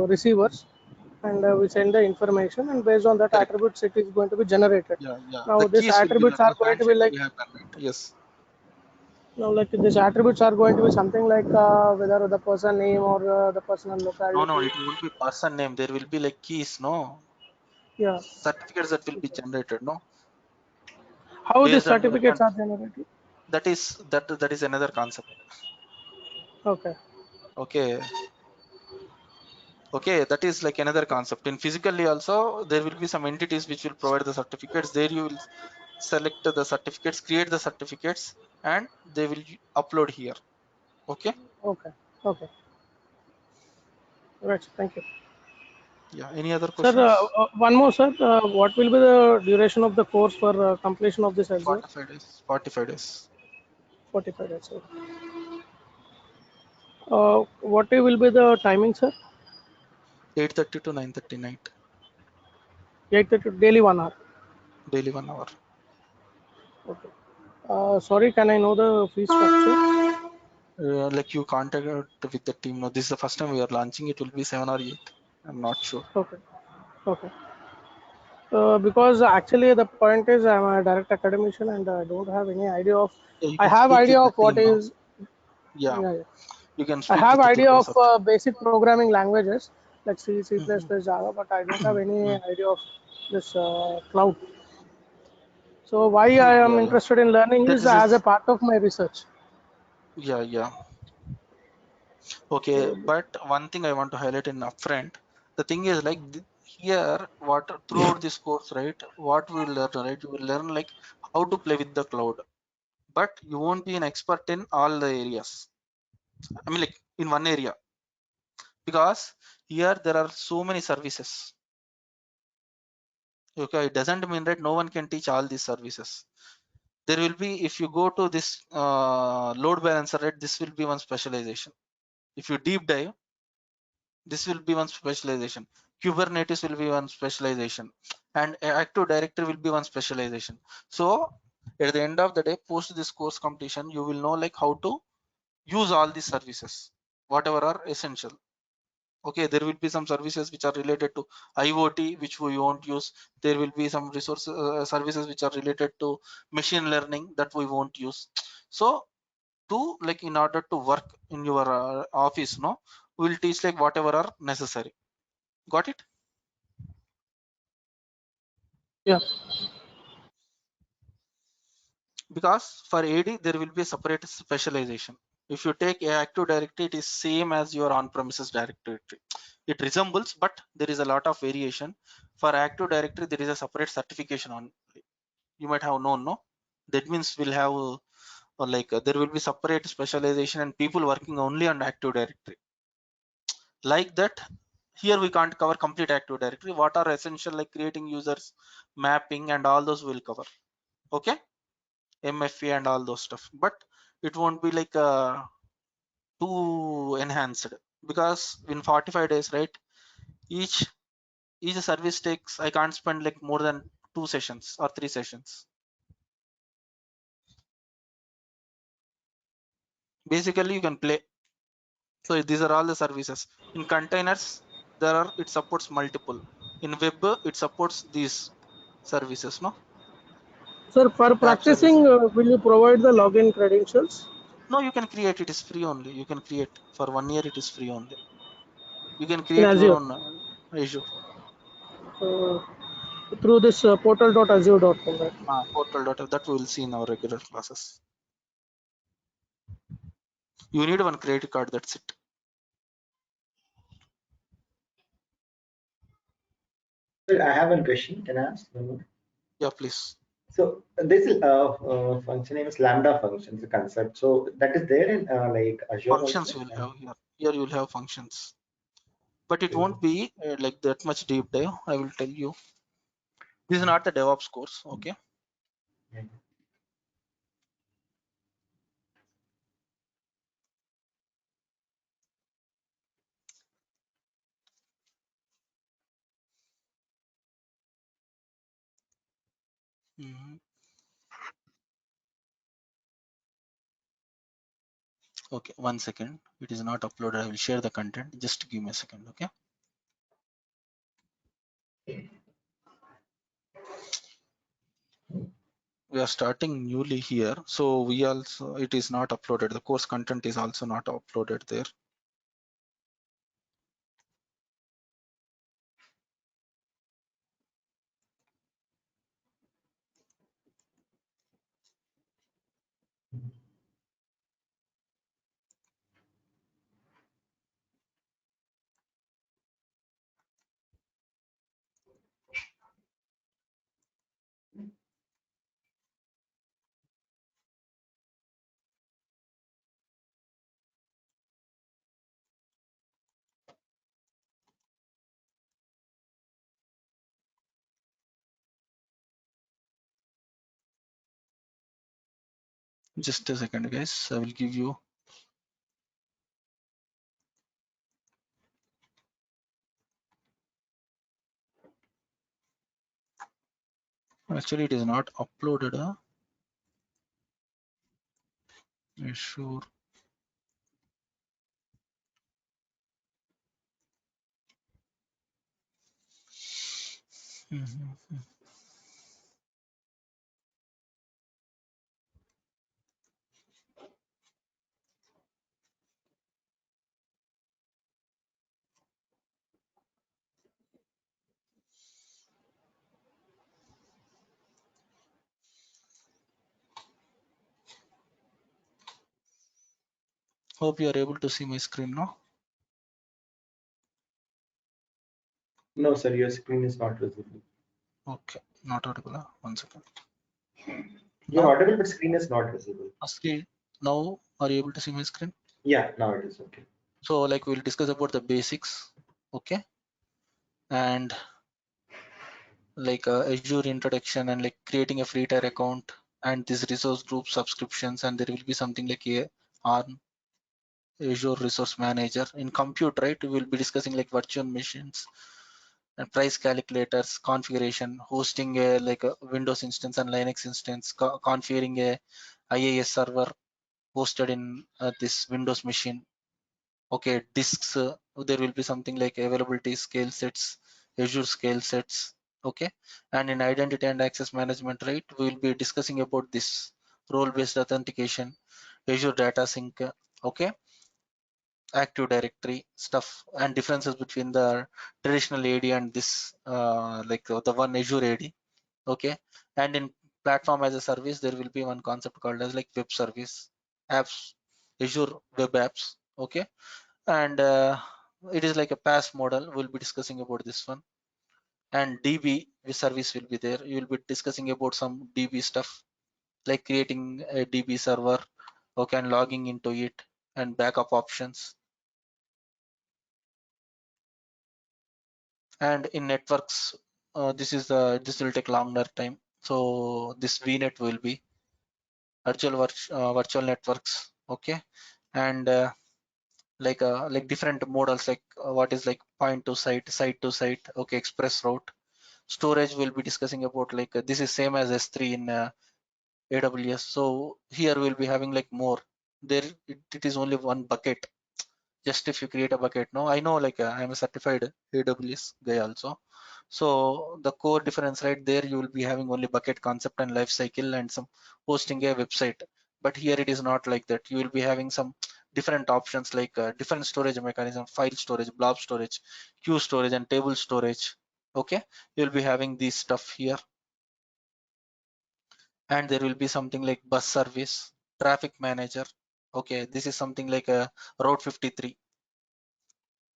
receivers, and we send the information, and based on that
Correct.
attributes, it is going to be generated.
Yeah, yeah.
Now,
The
these
keys will be
attributes
like
are
the
going to be
handshake
like
will happen, right? Yes.
now, like these attributes are going to be something like whether the person name or the personal
No, no,
locality.
it won't be person name. There will be like keys, no,
Yeah.
certificates that will be
Okay.
generated, no,
How these
based on your
certificates are generated?
that is another concept.
Okay.
Okay. Okay, that is like another concept. In physically also, there will be some entities which will provide the certificates. There you will select the certificates, create the certificates, and they will upload here. Okay.
Okay. Okay. Right. Thank you.
Yeah. Any other
Sir,
questions?
one more, sir. What will be the duration of the course for completion of this Azure?
45 days. 45 days.
45 days. Sir. What will be the timing, sir?
8:30 to 9:30 night.
8:30 daily 1 hour.
Daily 1 hour.
Okay. Sorry, can I know the fee structure?
Like you contact with the team. No, this is the first time we are launching. It will be 7 or 8. I'm not sure.
Okay. Okay. Because actually the point is I'm a direct academician and I don't have any idea of.
Yeah, you
I
can
have
speak
idea
with the
of what
team now.
is.
Yeah,
Yeah, yeah.
you can
I
speak
have
with the
idea
people.
of basic programming languages like C, C++,
Mhm.
Java, but I don't have any
Mm.
idea of this cloud. So why I am
Yeah, yeah.
interested in learning
That
is
is
as a
it.
part of my research.
Yeah, yeah. Okay,
So
but one thing I want to highlight in upfront, the thing is like here, what throughout this course, right? What we will learn, right? You will learn like how to play with the cloud, but you won't be an expert in all the areas. I mean, like in one area, because here there are so many services. Okay, it doesn't mean that no one can teach all these services. There will be, if you go to this load balancer, right? This will be one specialization. If you deep dive, this will be one specialization. Kubernetes will be one specialization, and Active Directory will be one specialization. So at the end of the day, post this course completion, you will know like how to use all these services, whatever are essential. Okay, there will be some services which are related to IoT which we won't use. There will be some resource services which are related to machine learning that we won't use. So to like in order to work in your office, no, we will teach like whatever are necessary. Got it?
yeah.
Because for AD there will be a separate specialization. If you take a Active Directory, it is same as your on-premises directory. It resembles, but there is a lot of variation. For Active Directory, there is a separate certification on. You might have known, no? That means we'll have there will be separate specialization and people working only on Active Directory. Like that, here we can't cover complete Active Directory. What are essential like creating users, mapping, and all those will cover. Okay, MFA and all those stuff, but it won't be like too enhanced, because in 45 days, right? Each each service takes, I can't spend like more than 2 sessions or 3 sessions. Basically, you can play. So these are all the services. In containers, there are, it supports multiple. In web, it supports these services, no?
Sir, for
App service.
practicing, will you provide the login credentials?
No, you can create. It is free only. You can create for 1 year. It is free only. You can
In
create your
Azure
own Azure
uh, through this portal.azure.com, right?
portal data that we will see in our regular classes. You need one credit card. That's it.
Sir, I have one question. Can I ask? One more?
Yeah, please.
So this is function name is Lambda function, the concept. So that is there in like Azure
Functions
also.
you will have here. Here you will have functions, but it
Okay.
won't be like that much deep dive. I will tell you. This is not the DevOps course. Okay.
Yeah.
Mhm. Okay, 1 second. It is not uploaded. I will share the content. Just give me a second. Okay. We are starting newly here, so we also, it is not uploaded. The course content is also not uploaded there. Just a second, guys. I will give you. Actually, it is not uploaded. Sure. Hope you are able to see my screen now.
No, sir, your screen is not visible.
Okay, not audible. 1 second.
You're
Now,
audible, but screen is not visible.
screen. Now, are you able to see my screen?
Yeah, now it is okay.
So, like, we'll discuss about the basics. Okay, and like Azure introduction and like creating a free tier account and this resource group subscriptions, and there will be something like a ARM Azure Resource Manager. In compute, right, we will be discussing like virtual machines and price calculators, configuration, hosting a like a Windows instance and Linux instance, configuring a IaaS server hosted in this Windows machine. Okay, disks, there will be something like availability scale sets, Azure scale sets. Okay, and in identity and access management, right, we will be discussing about this role-based authentication, Azure data sync. Okay, Active Directory stuff and differences between the traditional AD and this the one Azure AD. Okay, and in platform as a service, there will be one concept called as like web service apps, Azure web apps. Okay, and it is like a PaaS model. We'll be discussing about this one, and DB service will be there. You will be discussing about some DB stuff like creating a DB server, okay, and logging into it and backup options. And in networks, this will take longer time. So this VNet will be virtual networks, okay, and like different models like what is like point to site, site to site, okay, express route. Storage will be discussing about like this is same as S3 in AWS. So here we'll be having like more. There it is only one bucket. Just if you create a bucket, no, I know like I'm a certified AWS guy also. So the core difference right there, you will be having only bucket concept and life cycle and some hosting a website. But here it is not like that. You will be having some different options like different storage mechanism, file storage, blob storage, queue storage, and table storage. Okay, you'll be having this stuff here, and there will be something like bus service, traffic manager. Okay, this is something like a Route 53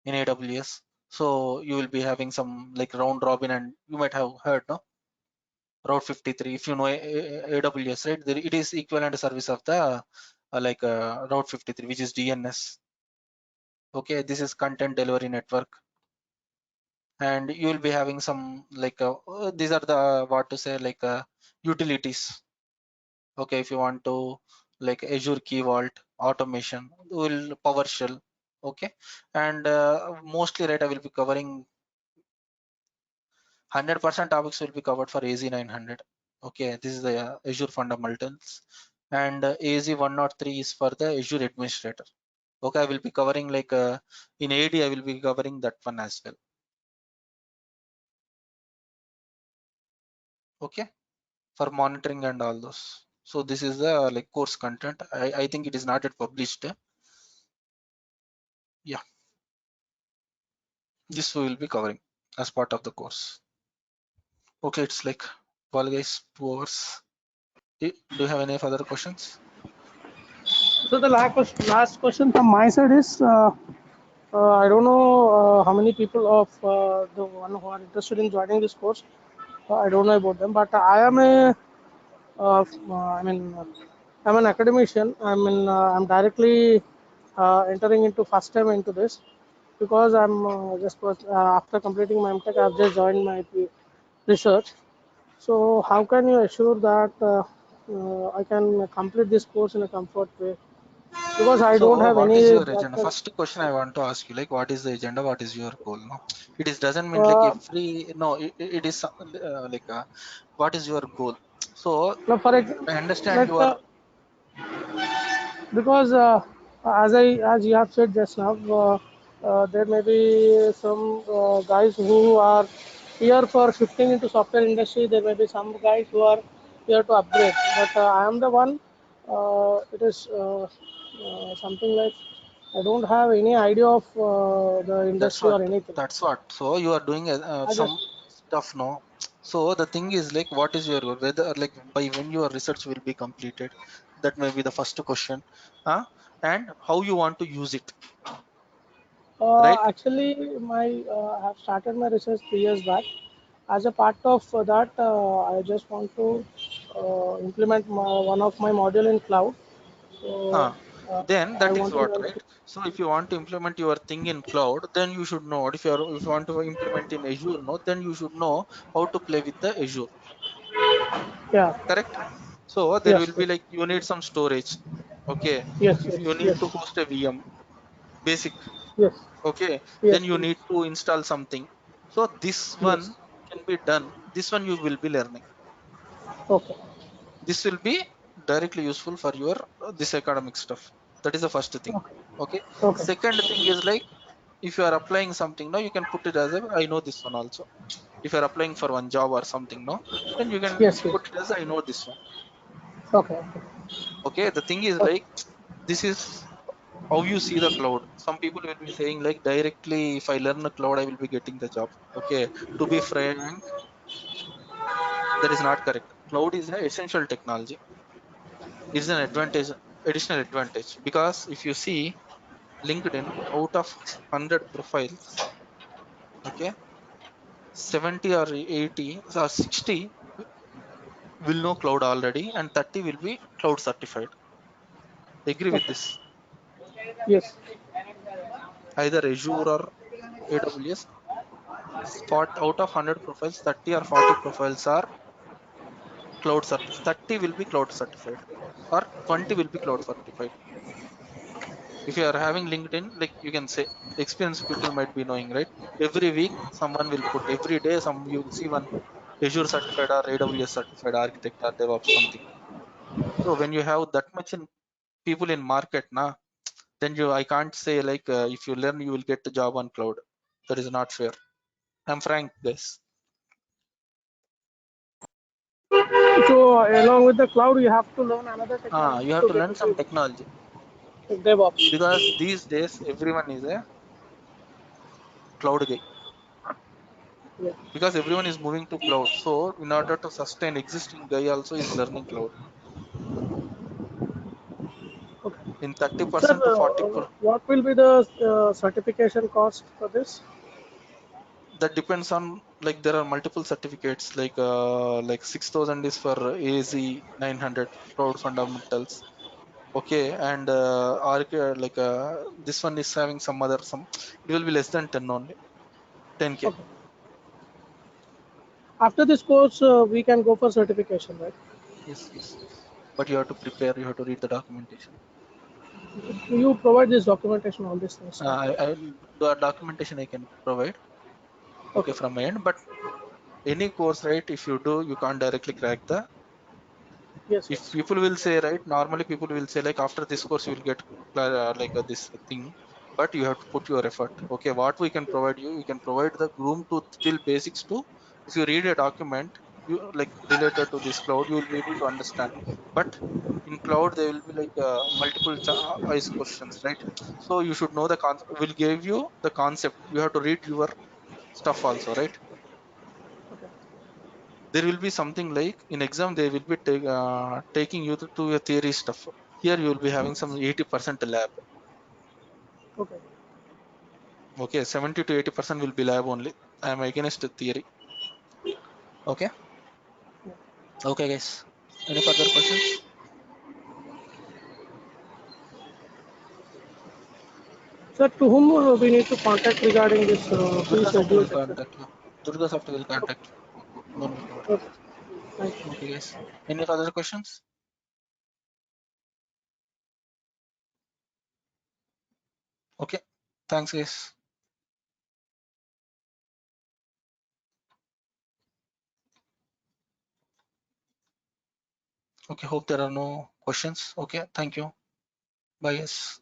in AWS. So you will be having some like round robin, and you might have heard, no, Route 53. If you know AWS, right, there it is equivalent service of the Route 53, which is DNS. Okay, this is content delivery network, and you will be having some like these are the what to say like utilities. Okay, if you want to like Azure Key Vault, automation, will PowerShell. Okay, and mostly right, I will be covering 100% topics will be covered for AZ 900. Okay, this is the Azure fundamentals, and AZ 103 is for the Azure administrator. Okay, I will be covering like in AD, I will be covering that one as well. Okay, for monitoring and all those. So this is the like course content. I think it is not yet published. Yeah, this we will be covering as part of the course. Okay, it's like, well guys, 2 hours. Do you have any further questions?
So the last question from my side is, I don't know how many people of the one who are interested in joining this course. I don't know about them, but I am I mean, I'm an academician. I'm directly entering into first time into this because I'm after completing my MTech, I've just joined my research. So how can you assure that? I can complete this course in a comfort way because I don't
So
have
what
any
is your agenda?
practical.
First question I want to ask you, like, what is the agenda? What is your goal? No, it is doesn't mean like
Uh,
every, no, it is like what is your goal? So
no, for example,
I understand
like
your,
because as you have said just now, there may be some guys who are here for shifting into software industry. There may be some guys who are here to upgrade. But I am the one. It is something like I don't have any idea of the
that's
industry
what,
or anything.
that's what. So you are doing
I just
some stuff, no? So the thing is like, what is your goal? Whether like by when your research will be completed, that may be the first question, huh? And how you want to use it, right?
actually I have started my research 3 years back. As a part of that, I just want to implement one of my module in cloud. So
Huh.
uh,
Then
I
that is
want to
what,
learn.
right? So if you want to implement your thing in cloud, then you should know. If you want to implement in Azure, no, then you should know how to play with the Azure,
Yeah.
correct? So there
Yes.
will be like, you need some storage, okay?
Yes.
If
Yes.
you need
Yes.
to host a VM, basic,
Yes.
okay,
Yes.
then you
Yes.
need to install something. So this
Yes.
one can be done. This one you will be learning.
Okay.
This will be directly useful for your this academic stuff. That is the first thing.
Okay.
Okay.
Okay.
Second thing is like, if you are applying something now, you can put it as a, I know this one also. If you are applying for one job or something, no, then you can
Yes. Yes.
put it as, I know this one.
Okay. Okay.
Okay, the thing is
Okay.
like, this is how you see the cloud. Some people will be saying like, directly if I learn the cloud I will be getting the job. Okay, to be frank, that is not correct. Cloud is an essential technology. It's an advantage, additional advantage, because if you see LinkedIn, out of 100 profiles, okay, 70 or 80 or 60 will know cloud already, and 30 will be cloud certified. Agree with
Okay.
this?
Yes.
Either Azure or AWS. 40, out of 100 profiles, 30 or 40 profiles are cloud certified. 30 will be cloud certified, or 20 will be cloud certified. If you are having LinkedIn, like you can say, experienced people might be knowing, right? Every week someone will put, every day some you will see one Azure certified or AWS certified architect or DevOps something. So when you have that much in people in market, na, then you, I can't say like, if you learn you will get the job on cloud. That is not fair. I'm frank, guys.
So along with the cloud, you have to learn another
You
technology
have
to
to
get
learn some
into
technology,
DevOps.
because these days everyone is a cloud guy,
Yeah.
because everyone is moving to cloud. So in order to sustain, existing guy also is learning cloud.
Okay.
In
Sir,
30% to 40,
what will be the certification cost for this?
that depends on, like there are multiple certificates, like 6,000 is for AZ, 900 cloud fundamentals. Okay, and this one is having some other, some, it will be less than 10 only, 10K.
Okay. After this course, we can go for certification, right?
Yes, yes, yes. But you have to prepare, you have to read the documentation.
You provide this documentation, all these things, right?
The documentation I can provide, okay,
Okay.
from my end. But any course, right, if you do, you can't directly crack the,
Yes,
if
yes.
people will say, right, normally people will say like, after this course you will get this thing, but you have to put your effort. Okay, what we can
Yes.
provide you, we can provide the room to still basics to, if you read a document, you like related to this cloud, you will be able to understand. But in cloud there will be like multiple choice questions, right? So you should know the concept, will give you the concept, you have to read your stuff also, right?
Okay.
There will be something like, in exam they will be taking you to a theory stuff. Here you will be having some 80% lab.
Okay.
Okay, 70 to 80% will be lab only. I am against the theory. Okay.
Yeah.
Okay, guys, any further questions?
Sir, to whom we need to contact regarding this fee
Durga Software will
schedules, etc.?
contact you. Durga Software will
Okay.
contact you. No need to worry.
Okay. Thank you.
Okay, guys, any further questions? Okay, thanks guys. Okay, hope there are no questions. Okay, thank you. Bye guys.